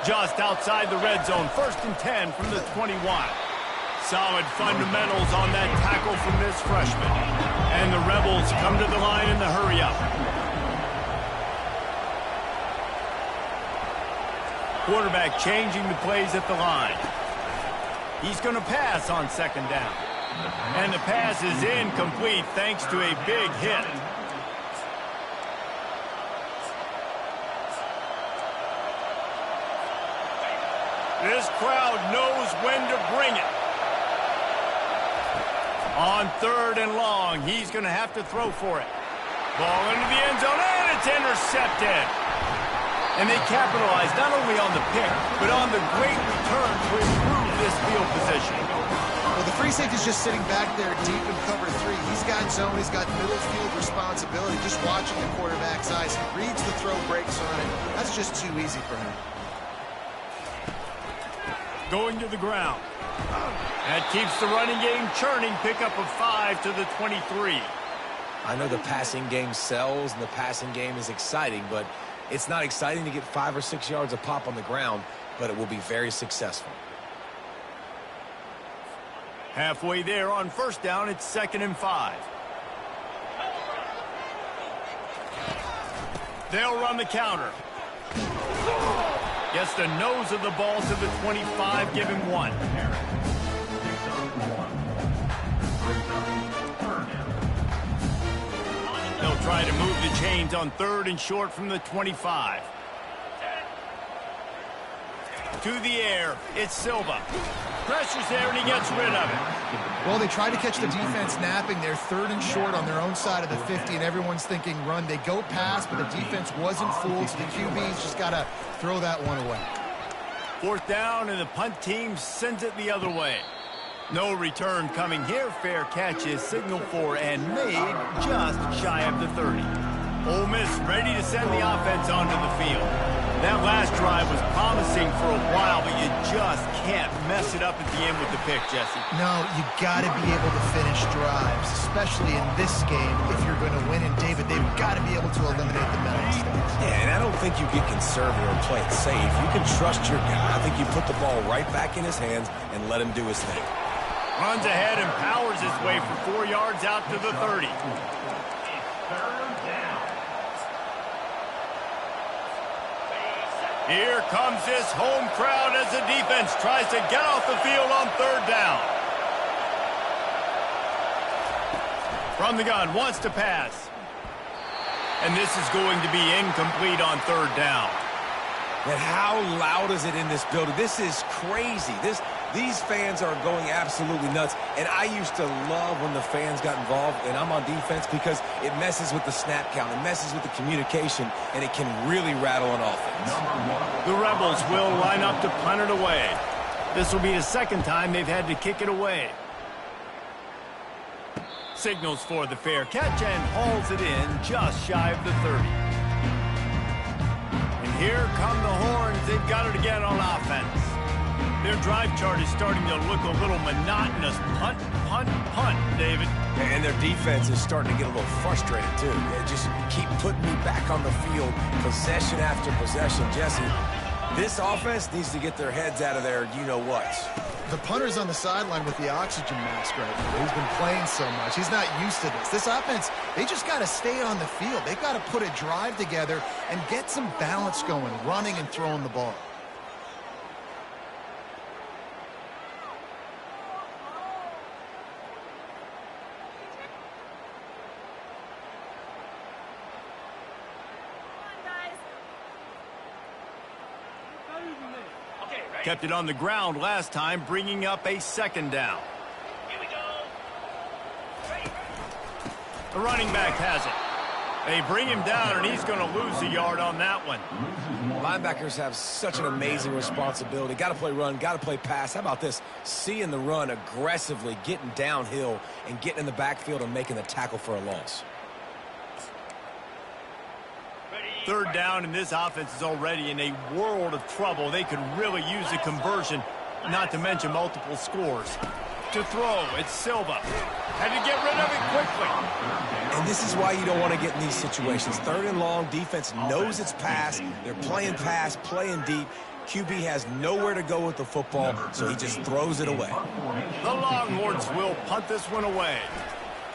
Just outside the red zone, 1st and 10 from the 21. Solid fundamentals on that tackle from this freshman. And the Rebels come to the line in the hurry-up. Quarterback changing the plays at the line. He's going to pass on 2nd down. And the pass is incomplete thanks to a big hit. This crowd knows when to bring it. On 3rd and long, he's going to have to throw for it. Ball into the end zone, and it's intercepted. And they capitalized not only on the pick, but on the great return to improve this field position. Well, the free safety's just sitting back there deep in cover 3. He's got zone, he's got middle field responsibility. Just watching the quarterback's eyes. He reads the throw, breaks on it. That's just too easy for him. Going to the ground. That keeps the running game churning. Pickup of 5 to the 23. I know the passing game sells and the passing game is exciting, but it's not exciting to get 5 or 6 yards a pop on the ground, but it will be very successful. Halfway there on first down, it's 2nd and 5. They'll run the counter. Gets the nose of the ball to the 25, give him 1. They'll try to move the chains on 3rd and short from the 25. To the air, it's Silva. Pressure's there and he gets rid of it. Well, they tried to catch the defense napping. They're 3rd and short on their own side of the 50, and everyone's thinking run. They go pass, but the defense wasn't fooled, so the QB's just got to throw that one away. 4th down, and the punt team sends it the other way. No return coming here. Fair catch is signaled for and made just shy of the 30. Ole Miss ready to send the offense onto the field. That last drive was promising for a while, but you just can't mess it up at the end with the pick, Jesse. No, you got to be able to finish drives, especially in this game if you're going to win. And, David, they've got to be able to eliminate the mental mistakes. Yeah, and I don't think you get conservative or play it safe. You can trust your guy. I think you put the ball right back in his hands and let him do his thing. Runs ahead and powers his way for 4 yards out to the 30. Here comes this home crowd as the defense tries to get off the field on 3rd down. From the gun, wants to pass. And this is going to be incomplete on 3rd down. And how loud is it in this building? This is crazy. These fans are going absolutely nuts. And I used to love when the fans got involved, and I'm on defense, because it messes with the snap count. It messes with the communication, and it can really rattle an offense. The Rebels will line up to punt it away. This will be the 2nd time they've had to kick it away. Signals for the fair catch and hauls it in just shy of the 30. And here come the horns. They've got it again on offense. Their drive chart is starting to look a little monotonous. Punt, punt, punt, David. And their defense is starting to get a little frustrated, too. They just keep putting me back on the field, possession after possession. Jesse, this offense needs to get their heads out of there, you-know-what. The punter's on the sideline with the oxygen mask right now. He's been playing so much. He's not used to this. This offense, they just got to stay on the field. They've got to put a drive together and get some balance going, running and throwing the ball. Kept it on the ground last time, bringing up a second down. Here we go. Ready. The running back has it. They bring him down, and he's going to lose a yard on that one. Linebackers have such an amazing responsibility. Got to play run, got to play pass. How about this? Seeing the run aggressively, getting downhill, and getting in the backfield and making the tackle for a loss. Third down, and this offense is already in a world of trouble. They could really use a conversion, not to mention multiple scores. To throw, it's Silva. Had to get rid of it quickly. And this is why you don't want to get in these situations. Third and long, defense knows it's pass. They're playing pass, playing deep. QB has nowhere to go with the football, so he just throws it away. The Longhorns will punt this one away.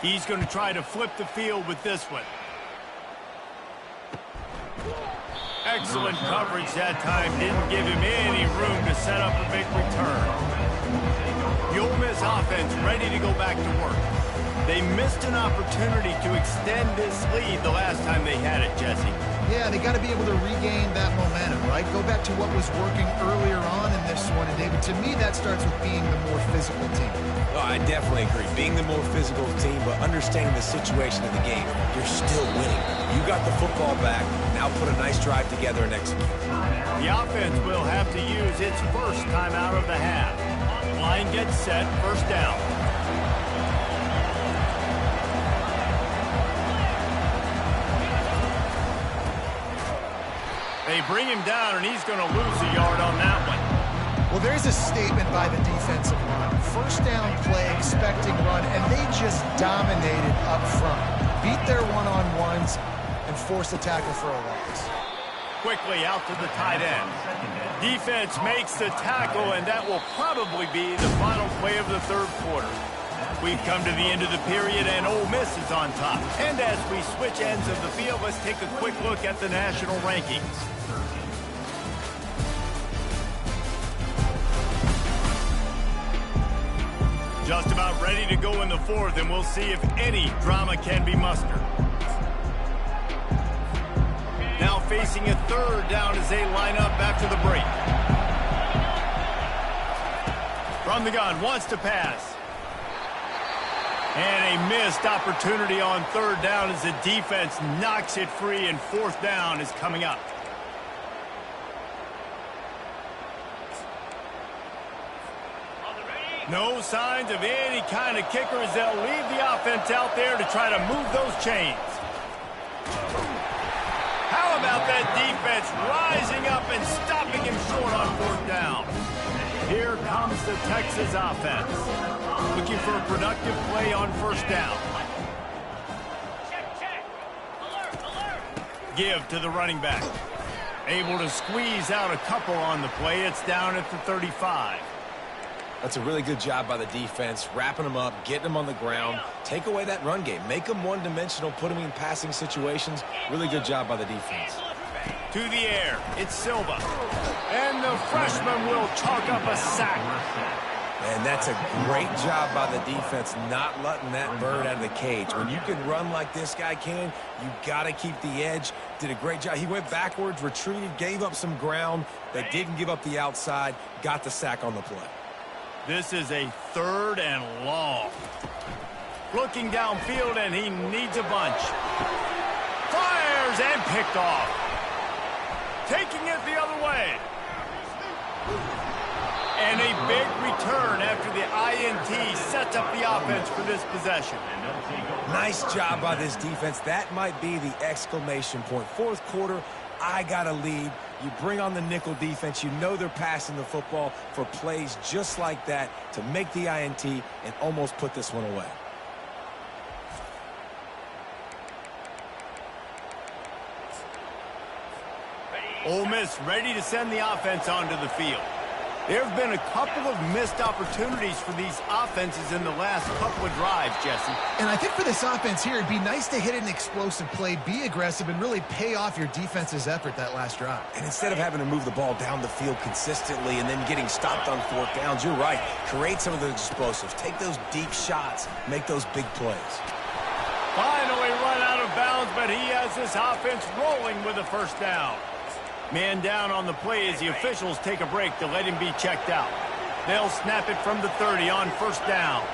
He's going to try to flip the field with this one. Excellent coverage that time. Didn't give him any room to set up a big return. The Ole Miss offense ready to go back to work. They missed an opportunity to extend this lead the last time they had it, Jesse. Yeah, they got to be able to regain that momentum, right? Go back to what was working earlier on in this one. And, David, to me, that starts with being the more physical team. Oh, I definitely agree. Being the more physical team, but understanding the situation of the game, you're still winning. You got the football back. Now put a nice drive together and execute. The offense will have to use its first time out of the half. Line gets set, first down. They bring him down, and he's going to lose a yard on that one. Well, there's a statement by the defensive line. First down play, expecting run, and they just dominated up front. Beat their one-on-ones and forced a tackle for a loss. Quickly out to the tight end. Defense makes the tackle, and that will probably be the final play of the third quarter. We've come to the end of the period, and Ole Miss is on top. And as we switch ends of the field, let's take a quick look at the national rankings. Just about ready to go in the fourth, and we'll see if any drama can be mustered. Now facing a third down as they line up after the break. From the gun, wants to pass. And a missed opportunity on third down as the defense knocks it free, and fourth down is coming up. No signs of any kind of kicker as they'll leave the offense out there to try to move those chains. How about that defense rising up and stopping him short on fourth down? Here comes the Texas offense. Looking for a productive play on first down. Check. Alert. Give to the running back. Able to squeeze out a couple on the play. It's down at the 35. That's a really good job by the defense, wrapping them up, getting them on the ground. Take away that run game. Make them one-dimensional, put them in passing situations. Really good job by the defense. To the air, it's Silva. And the freshman will chalk up a sack. And that's a great job by the defense, not letting that bird out of the cage. When you can run like this guy can, you got to keep the edge. Did a great job. He went backwards, retreated, gave up some ground, but didn't give up the outside, got the sack on the play. This is a third and long. Looking downfield, and he needs a bunch. Fires and picked off. Taking it the other way. And a big return after the INT sets up the offense for this possession. Nice job by this defense. That might be the exclamation point. Fourth quarter, I got a lead. You bring on the nickel defense. You know they're passing the football for plays just like that to make the INT and almost put this one away. Ole Miss ready to send the offense onto the field. There have been a couple of missed opportunities for these offenses in the last couple of drives, Jesse. And I think for this offense here, it'd be nice to hit an explosive play, be aggressive, and really pay off your defense's effort that last drive. And instead of having to move the ball down the field consistently and then getting stopped on fourth downs, you're right. Create some of those explosives. Take those deep shots. Make those big plays. Finally run out of bounds, but he has this offense rolling with a first down. Man down on the play as the officials take a break to let him be checked out. They'll snap it from the 30 on first down.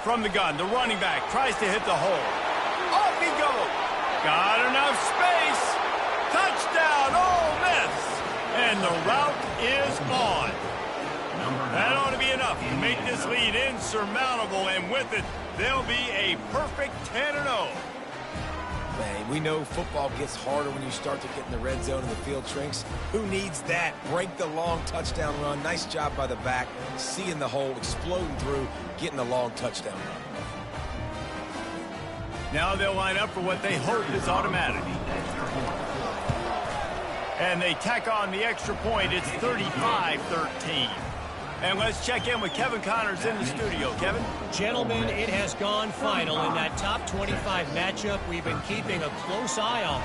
From the gun, the running back tries to hit the hole. Off he goes. Got enough space. Touchdown, Ole Miss. And the route is on. That ought to be enough to make this lead insurmountable, and with it, they'll be a perfect 10-0. Man, we know football gets harder when you start to get in the red zone and the field shrinks. Who needs that? Break the long touchdown run. Nice job by the back, seeing the hole, exploding through, getting the long touchdown run. Now they'll line up for what they hope is automatic. And they tack on the extra point. It's 35-13. And let's check in with Kevin Connors in the studio. Kevin? Gentlemen, it has gone final in that top 25 matchup we've been keeping a close eye on.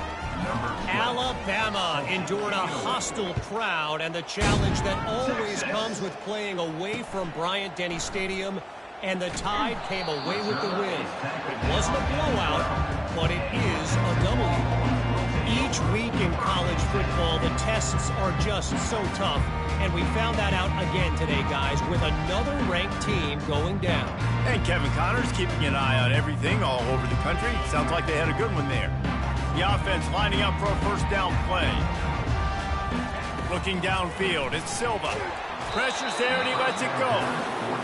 Alabama endured a hostile crowd and the challenge that always comes with playing away from Bryant-Denny Stadium, and the Tide came away with the win. It wasn't a blowout, but it is a W. Each week in college football, the tests are just so tough, and we found that out again today, guys, with another ranked team going down. And Kevin Connors keeping an eye on everything all over the country. Sounds like they had a good one there. The offense lining up for a first down play. Looking downfield, it's Silva. Pressure's there and he lets it go.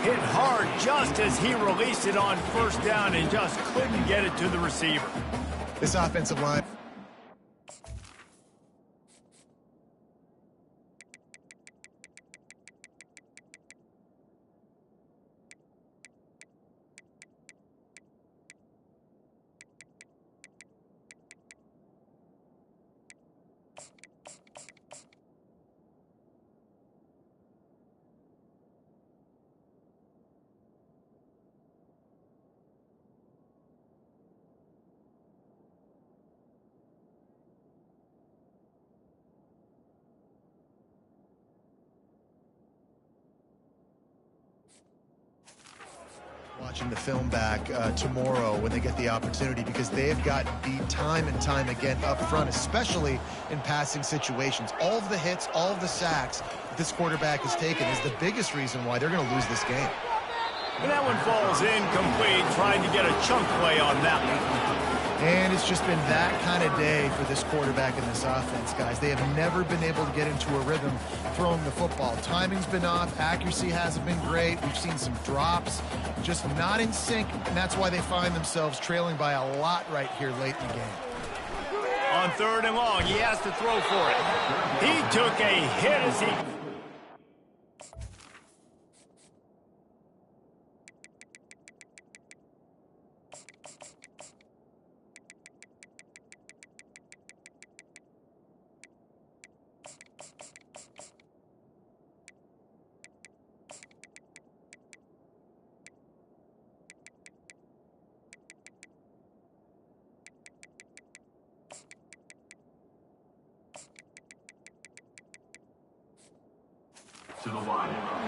Hit hard just as he released it on first down and just couldn't get it to the receiver. This offensive line. Watching the film back tomorrow when they get the opportunity, because they have gotten beat time and time again up front, especially in passing situations. All of the hits, all of the sacks this quarterback has taken is the biggest reason why they're going to lose this game. And that one falls incomplete, trying to get a chunk play on that one. And it's just been that kind of day for this quarterback and this offense, guys. They have never been able to get into a rhythm throwing the football. Timing's been off. Accuracy hasn't been great. We've seen some drops, just not in sync, and that's why they find themselves trailing by a lot right here late in the game. On third and long, he has to throw for it. He took a hit as he...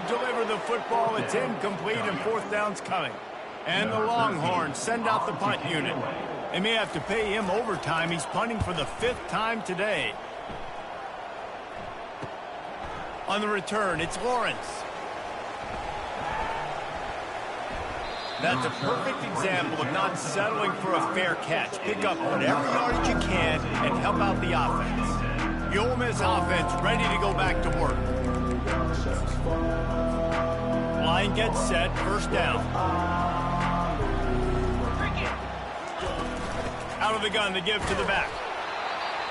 Deliver the football, it's incomplete, and fourth down's coming. And the Longhorns send out the punt unit. They may have to pay him overtime. He's punting for the 5th time today. On the return, it's Lawrence. That's a perfect example of not settling for a fair catch. Pick up whatever yardage you can and help out the offense. The Ole Miss offense ready to go back to work. Line gets set, first down. Out of the gun to give to the back.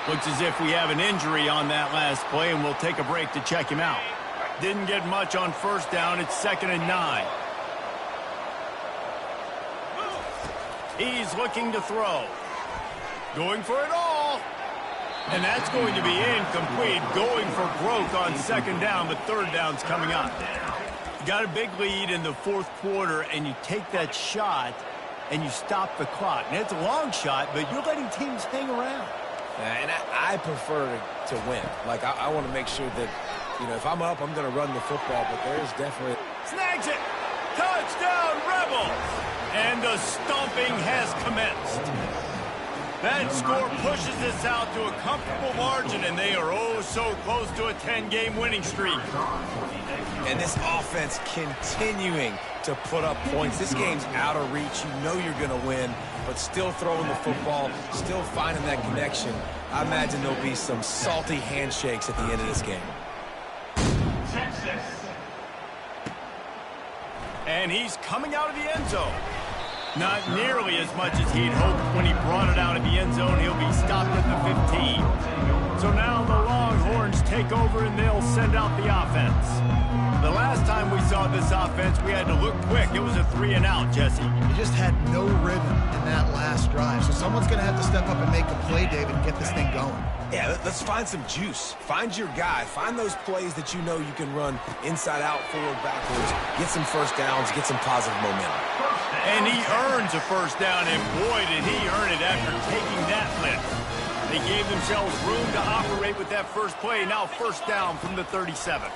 Looks as if we have an injury on that last play, and we'll take a break to check him out. Didn't get much on first down. It's 2nd and 9. He's looking to throw. Going for it all. And that's going to be incomplete. Going for broke on 2nd down, but 3rd down's coming up. You got a big lead in the 4th quarter, and you take that shot, and you stop the clock. And it's a long shot, but you're letting teams hang around. And I prefer to win. Like, I want to make sure that, you know, if I'm up, I'm going to run the football, but there's definitely... Snags it! Touchdown, Rebels! And the stomping has commenced. That score pushes us out to a comfortable margin, and they are oh so close to a 10-game winning streak. And this offense continuing to put up points. This game's out of reach. You know you're going to win, but still throwing the football, still finding that connection. I imagine there'll be some salty handshakes at the end of this game. And he's coming out of the end zone. Not nearly as much as he'd hoped when he brought it out of the end zone. He'll be stopped at the 15. So now the Longhorns take over and they'll send out the offense. The last time we saw this offense, we had to look quick. It was a 3-and-out, Jesse. He just had no rhythm in that last drive. So someone's going to have to step up and make a play, David, and get this thing going. Yeah, let's find some juice. Find your guy. Find those plays that you know you can run inside out, forward, backwards. Get some first downs, get some positive momentum. And he earns a first down, and boy, did he earn it after taking that lift. They gave themselves room to operate with that first play. Now first down from the 37.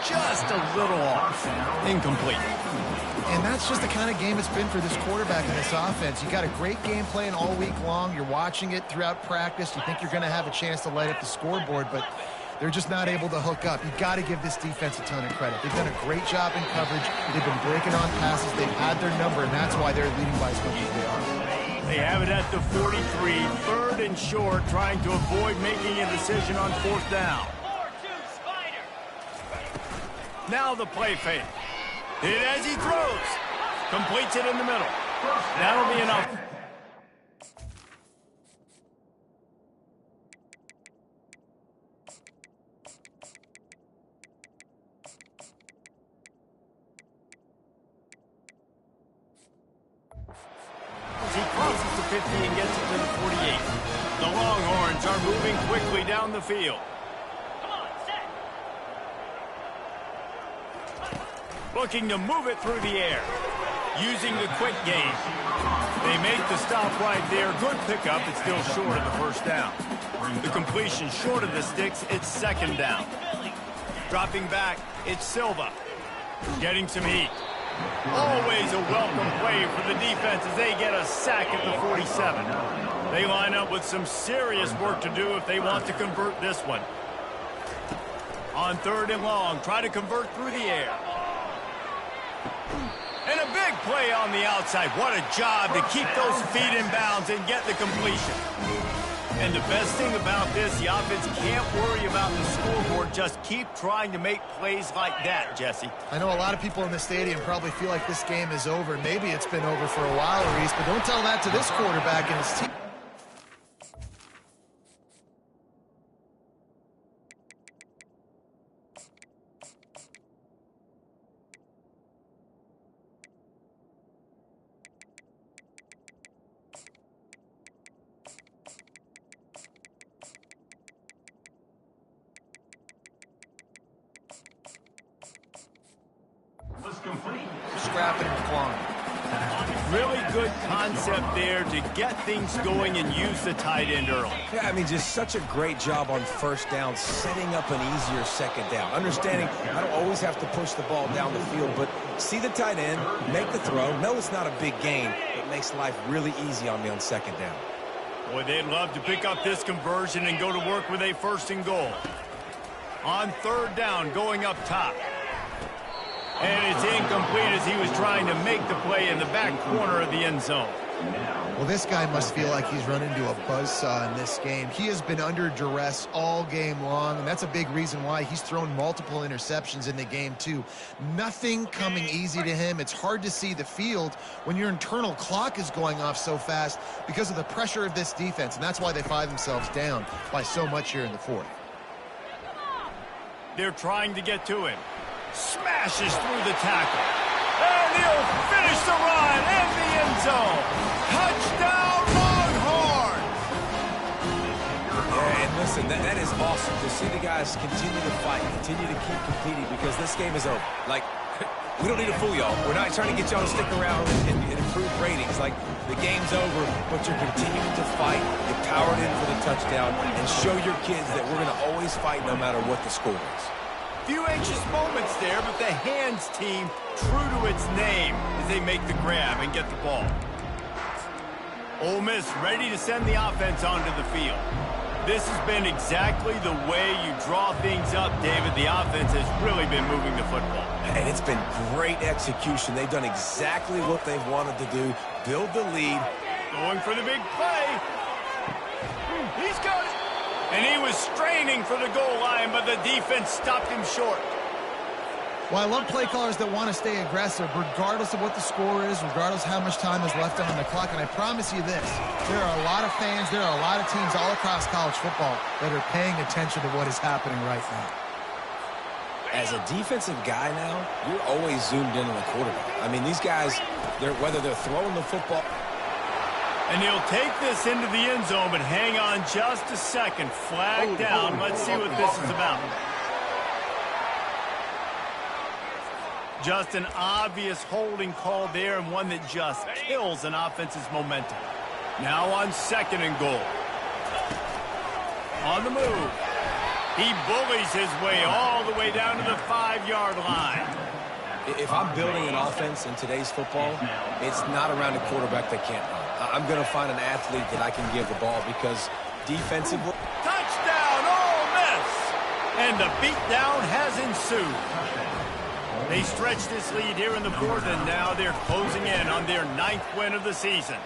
Just a little off. Incomplete. And that's just the kind of game it's been for this quarterback in this offense. You got a great game plan all week long. You're watching it throughout practice. You think you're going to have a chance to light up the scoreboard, but they're just not able to hook up. You got to give this defense a ton of credit. They've done a great job in coverage. They've been breaking on passes. They've had their number, and that's why they're leading by as much as they are. They have it at the 43, third and short, trying to avoid making a decision on fourth down. Now the play fake. Hit as he throws. Completes it in the middle. That'll be enough. As he crosses the 50 and gets it to the 48. The Longhorns are moving quickly down the field. Looking to move it through the air. Using the quick game. They make the stop right there. Good pickup. It's still short of the first down. The completion short of the sticks. It's second down. Dropping back. It's Silva. Getting some heat. Always a welcome play for the defense as they get a sack at the 47. They line up with some serious work to do if they want to convert this one. On third and long. Try to convert through the air. And a big play on the outside. What a job to keep those feet in bounds and get the completion. And the best thing about this, the offense can't worry about the scoreboard. Just keep trying to make plays like that, Jesse. I know a lot of people in the stadium probably feel like this game is over. Maybe it's been over for a while, Reese, but don't tell that to this quarterback and his team. Scrapping and clawing. Really good concept there to get things going and use the tight end early. Yeah, I mean, just such a great job on first down, setting up an easier second down. Understanding I don't always have to push the ball down the field, but see the tight end, make the throw. No, it's not a big gain. It makes life really easy on me on second down. Boy, they'd love to pick up this conversion and go to work with a first and goal. On third down, going up top. And it's incomplete as he was trying to make the play in the back corner of the end zone. Well, this guy must feel like he's run into a buzzsaw in this game. He has been under duress all game long, and that's a big reason why he's thrown multiple interceptions in the game, too. Nothing coming easy to him. It's hard to see the field when your internal clock is going off so fast because of the pressure of this defense, and that's why they find themselves down by so much here in the fourth. They're trying to get to him. Smashes through the tackle. And he'll finish the run in the end zone. Touchdown, Longhorns! Yeah, and listen, that is awesome to see the guys continue to fight, continue to keep competing because this game is over. Like, We don't need to fool y'all. We're not trying to get y'all to stick around and improve ratings. Like, the game's over, but you're continuing to fight. You powered in for the touchdown and show your kids that we're going to always fight no matter what the score is. Few anxious moments there, but the hands team, true to its name, as they make the grab and get the ball. Ole Miss ready to send the offense onto the field. This has been exactly the way you draw things up, David. The offense has really been moving the football. And it's been great execution. They've done exactly what they've wanted to do, build the lead. Going for the big play. He's got it. And he was straining for the goal line, but the defense stopped him short. Well, I love play callers that want to stay aggressive, regardless of what the score is, regardless how much time is left on the clock. And I promise you this, there are a lot of fans, there are a lot of teams all across college football that are paying attention to what is happening right now. As a defensive guy now, you're always zoomed in on the quarterback. I mean, these guys, whether they're throwing the football. And he'll take this into the end zone, but hang on just a second. Flag down. Let's see what this is about. Just an obvious holding call there, and one that just kills an offense's momentum. Now on 2nd and goal. On the move. He bullies his way all the way down to the 5-yard line. If I'm building an offense in today's football, it's not around a quarterback that can't run. I'm going to find an athlete that I can give the ball because defensively. Touchdown, Ole Miss! And the beatdown has ensued. They stretched this lead here in the 4th, and now they're closing in on their 9th win of the season.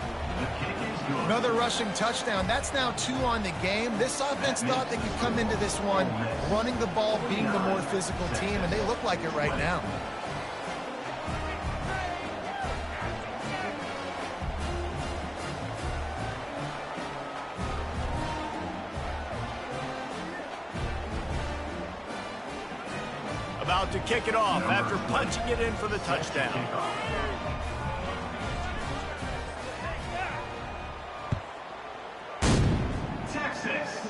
Another rushing touchdown. That's now 2 on the game. This offense thought they could come into this one running the ball, being the more physical team, and they look like it right now. About to kick it off after punching it in for the touchdown. Texas.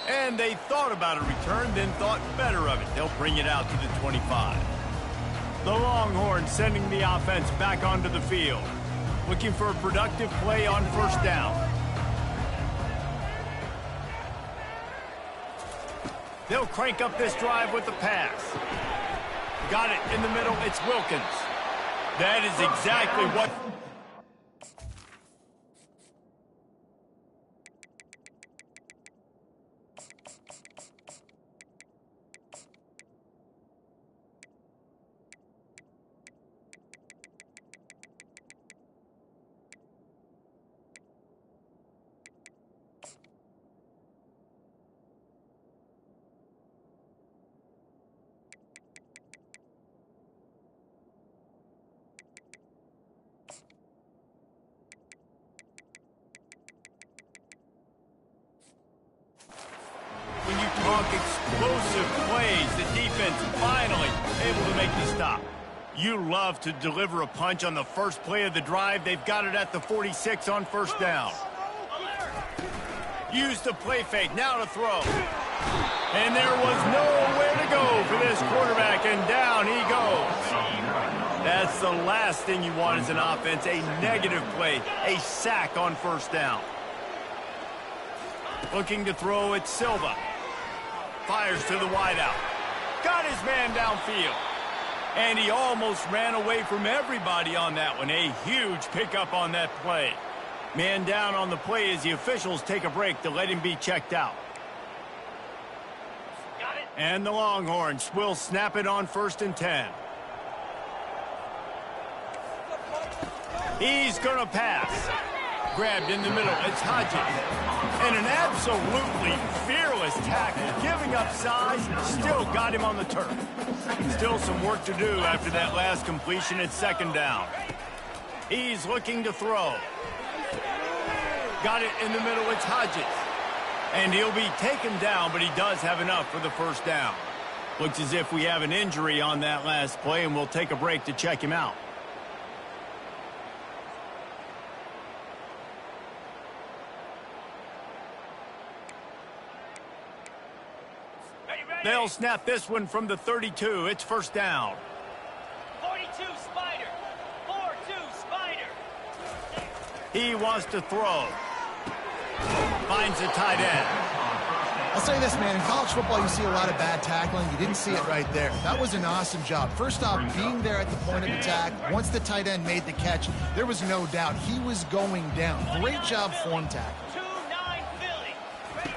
And they thought about a return, then thought better of it. They'll bring it out to the 25. The Longhorns sending the offense back onto the field. Looking for a productive play on 1st down. They'll crank up this drive with the pass. Got it in the middle. It's Wilkins. That is exactly what... When you talk explosive plays, the defense finally able to make the stop. You love to deliver a punch on the first play of the drive. They've got it at the 46 on 1st down. Use the play fake, now to throw. And there was nowhere to go for this quarterback, and down he goes. That's the last thing you want as an offense, a negative play, a sack on 1st down. Looking to throw it, Silva. Fires to the wideout. Got his man downfield. And he almost ran away from everybody on that one. A huge pickup on that play. Man down on the play as the officials take a break to let him be checked out. Got it. And the Longhorns will snap it on 1st and 10. He's going to pass. Grabbed in the middle. It's Hodges. And an absolutely fearless tackle. Giving up size. Still got him on the turf. Still some work to do after that last completion at 2nd down. He's looking to throw. Got it in the middle. It's Hodges. And he'll be taken down, but he does have enough for the 1st down. Looks as if we have an injury on that last play, and we'll take a break to check him out. They'll snap this one from the 32. It's first down. 42 Spider. 4-2 Spider. He wants to throw. Finds a tight end. I'll say this, man. In college football, you see a lot of bad tackling. You didn't see it right there. That was an awesome job. First off, being there at the point of attack. Once the tight end made the catch, there was no doubt he was going down. Great job form tackle. 2-9 Philly.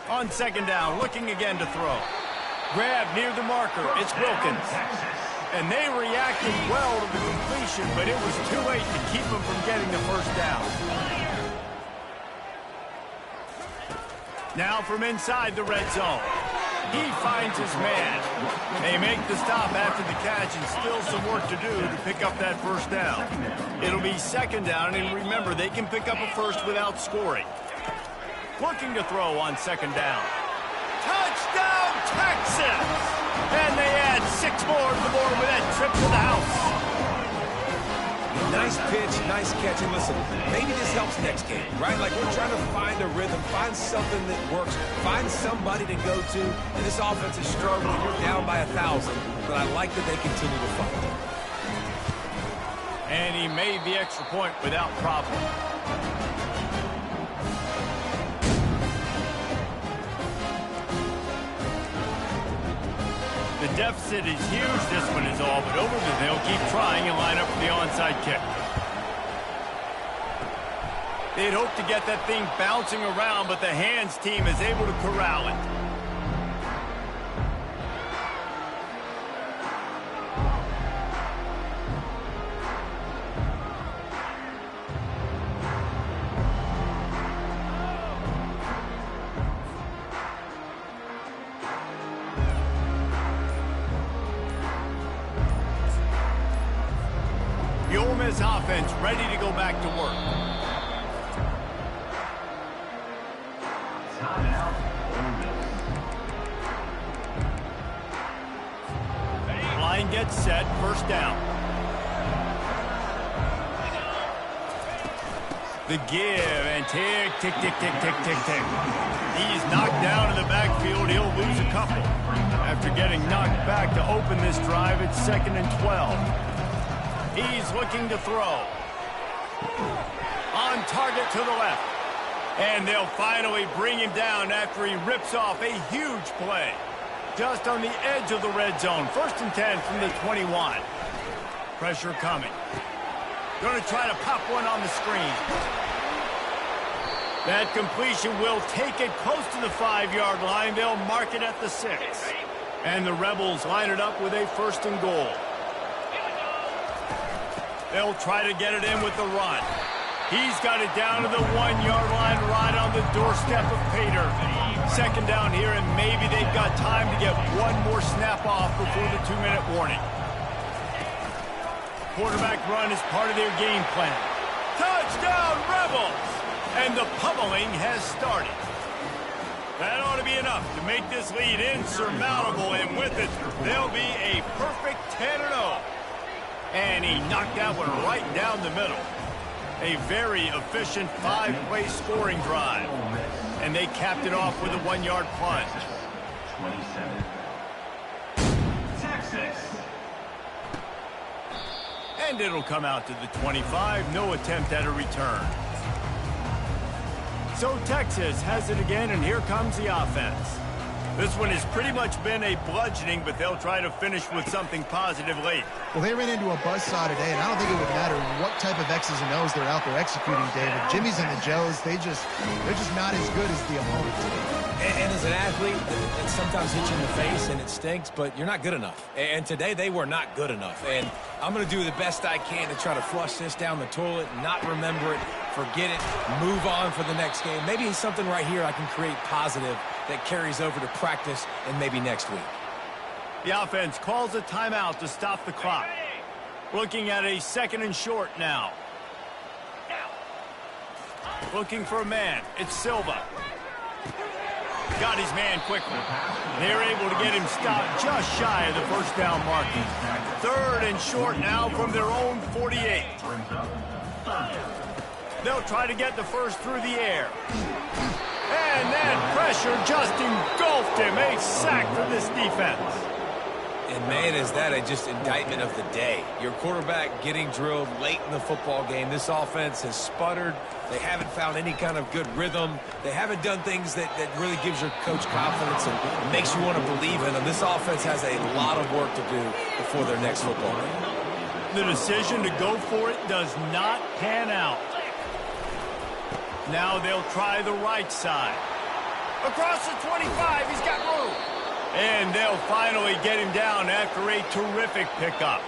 On second down, looking again to throw. Grab near the marker. It's Wilkins. And they reacted well to the completion, but it was too late to keep them from getting the first down. Now from inside the red zone. He finds his man. They make the stop after the catch and still some work to do to pick up that first down. It'll be second down, and remember, they can pick up a first without scoring. Looking to throw on second down. Touchdown, Texas! And they add 6 more to the board with that trip to the house. Nice pitch, nice catch. And listen, maybe this helps next game, right? Like we're trying to find a rhythm, find something that works, find somebody to go to. And this offense is struggling. You're down by 1,000, but I like that they continue to fight. And he made the extra point without problem. The deficit is huge, this one is all, but over the they'll keep trying and line up for the onside kick. They'd hope to get that thing bouncing around, but the hands team is able to corral it. The Ole Miss offense ready to go back to work. Line gets set, first down. The give and tick, tick, tick, tick, tick, tick, tick. He's knocked down in the backfield. He'll lose a couple. After getting knocked back to open this drive, it's 2nd and 12. He's looking to throw. On target to the left. And they'll finally bring him down after he rips off a huge play. Just on the edge of the red zone. 1st and 10 from the 21. Pressure coming. Going to try to pop one on the screen. That completion will take it close to the 5-yard line. They'll mark it at the 6. And the Rebels line it up with a 1st and goal. They'll try to get it in with the run. He's got it down to the 1-yard line right on the doorstep of Pater. 2nd down here, and maybe they've got time to get one more snap off before the 2-minute warning. Quarterback run is part of their game plan. Touchdown, Rebels! And the pummeling has started. That ought to be enough to make this lead insurmountable, and with it, they'll be a perfect 10-0. And he knocked that one right down the middle. A very efficient 5-play scoring drive. And they capped it off with a 1-yard plunge. 27. Texas. And it'll come out to the 25. No attempt at a return. So Texas has it again, and here comes the offense. This one has pretty much been a bludgeoning, but they'll try to finish with something positive late. Well, they ran into a buzzsaw today, and I don't think it would matter what type of X's and O's they're out there executing, David. Jimmy's and the Joes, they're just not as good as the opponent. And as an athlete, it sometimes hits you in the face and it stinks, but you're not good enough. And today they were not good enough. And I'm going to do the best I can to try to flush this down the toilet, not remember it, forget it, move on for the next game. Maybe it's something right here I can create positive that carries over to practice and maybe next week. The offense calls a timeout to stop the clock. Looking at a 2nd and short now. Looking for a man. It's Silva. Got his man quickly. They're able to get him stopped just shy of the first down marker. 3rd and short now from their own 48. They'll try to get the first through the air. And then pressure pressure just engulfed him. A sack for this defense. And, man, is that just indictment of the day. Your quarterback getting drilled late in the football game. This offense has sputtered. They haven't found any kind of good rhythm. They haven't done things that really gives your coach confidence and makes you want to believe in them. This offense has a lot of work to do before their next football game. The decision to go for it does not pan out. Now they'll try the right side. Across the 25, he's got room. And they'll finally get him down after a terrific pickup.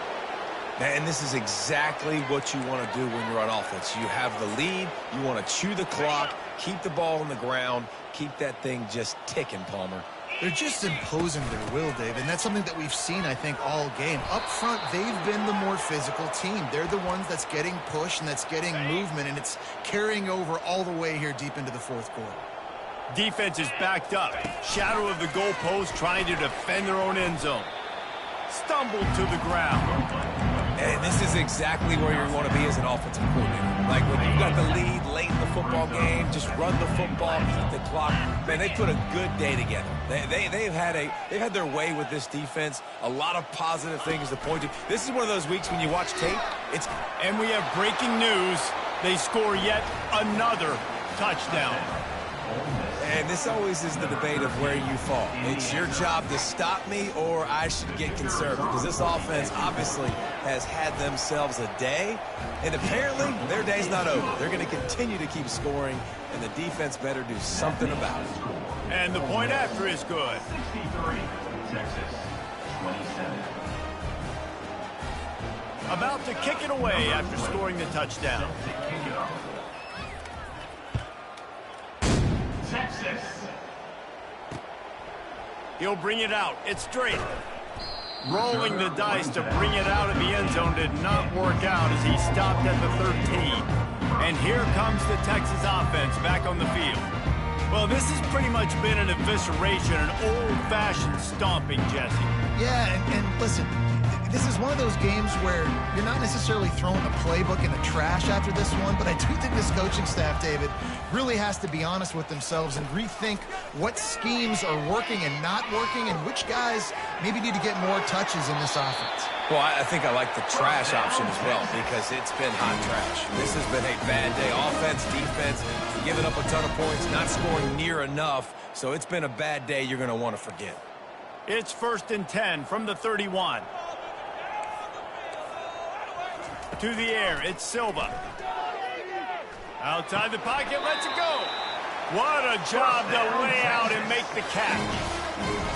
And this is exactly what you want to do when you're on offense. You have the lead. You want to chew the clock, keep the ball on the ground, keep that thing just ticking, Palmer. They're just imposing their will, Dave, and that's something that we've seen, I think, all game. Up front, they've been the more physical team. They're the ones that's getting pushed and that's getting movement, and it's carrying over all the way here deep into the fourth quarter. Defense is backed up. Shadow of the goalpost trying to defend their own end zone. Stumbled to the ground. And this is exactly where you want to be as an offensive coordinator. Like when you've got the lead late in the football game, just run the football, keep the clock. Man, they put a good day together. They've had their way with this defense. A lot of positive things to point to. This is one of those weeks when you watch tape. And we have breaking news. They score yet another touchdown. And this always is the debate of where you fall. It's your job to stop me or I should get conservative because this offense obviously has had themselves a day, and apparently their day's not over. They're going to continue to keep scoring, and the defense better do something about it. And the point after is good. 63, Texas, 27. About to kick it away after scoring the touchdown. Texas. He'll bring it out. It's straight. Rolling the dice to bring it out of the end zone did not work out as he stopped at the 13. And here comes the Texas offense back on the field. Well, this has pretty much been an evisceration, an old-fashioned stomping, Jesse. Yeah, and listen, this is one of those games where you're not necessarily throwing the playbook in the trash after this one, but I do think this coaching staff, David, really has to be honest with themselves and rethink what schemes are working and not working and which guys maybe need to get more touches in this offense. Well, I think I like the trash option as well because it's been hot trash. This has been a bad day. Offense, defense, giving up a ton of points, not scoring near enough. So it's been a bad day you're going to want to forget. It's 1st and 10 from the 31. To the air, it's Silva. Outside the pocket, lets it go. What a job to lay out and make the catch.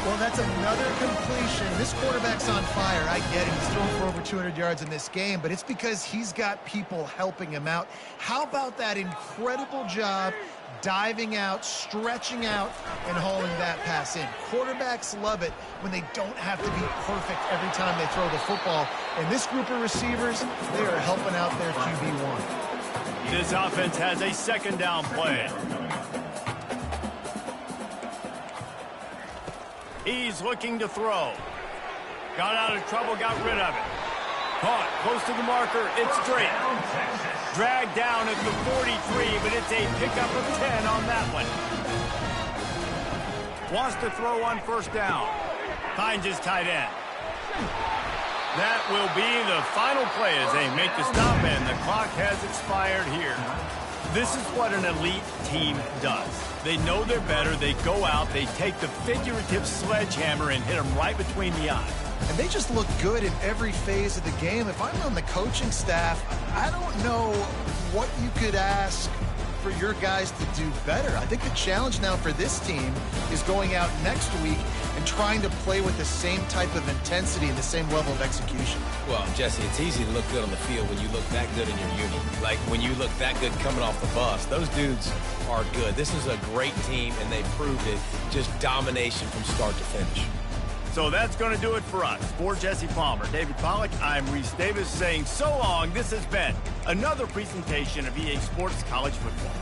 Well, that's another completion. This quarterback's on fire. I get it. He's thrown for over 200 yards in this game, but it's because he's got people helping him out. How about that incredible job diving out, stretching out, and hauling that pass in? Quarterbacks love it when they don't have to be perfect every time they throw the football. And this group of receivers, they are helping out their QB1. This offense has a 2nd down play. He's looking to throw. Got out of trouble, got rid of it. Caught, close to the marker, it's straight. Dragged down at the 43, but it's a pickup of 10 on that one. Wants to throw on 1st down. Finds his tight end. That will be the final play as they make the stop, and the clock has expired here. This is what an elite team does. They know they're better. They go out. They take the figurative sledgehammer and hit them right between the eyes. And they just look good in every phase of the game. If I'm on the coaching staff, I don't know what you could ask for your guys to do better. I think the challenge now for this team is going out next week and trying to play with the same type of intensity and the same level of execution. Well, Jesse, it's easy to look good on the field when you look that good in your uni. Like when you look that good coming off the bus. Those dudes are good. This is a great team, and they proved it. Just domination from start to finish. So that's going to do it for us. For Jesse Palmer, David Pollack, I'm Reese Davis saying so long. This has been another presentation of EA Sports College Football.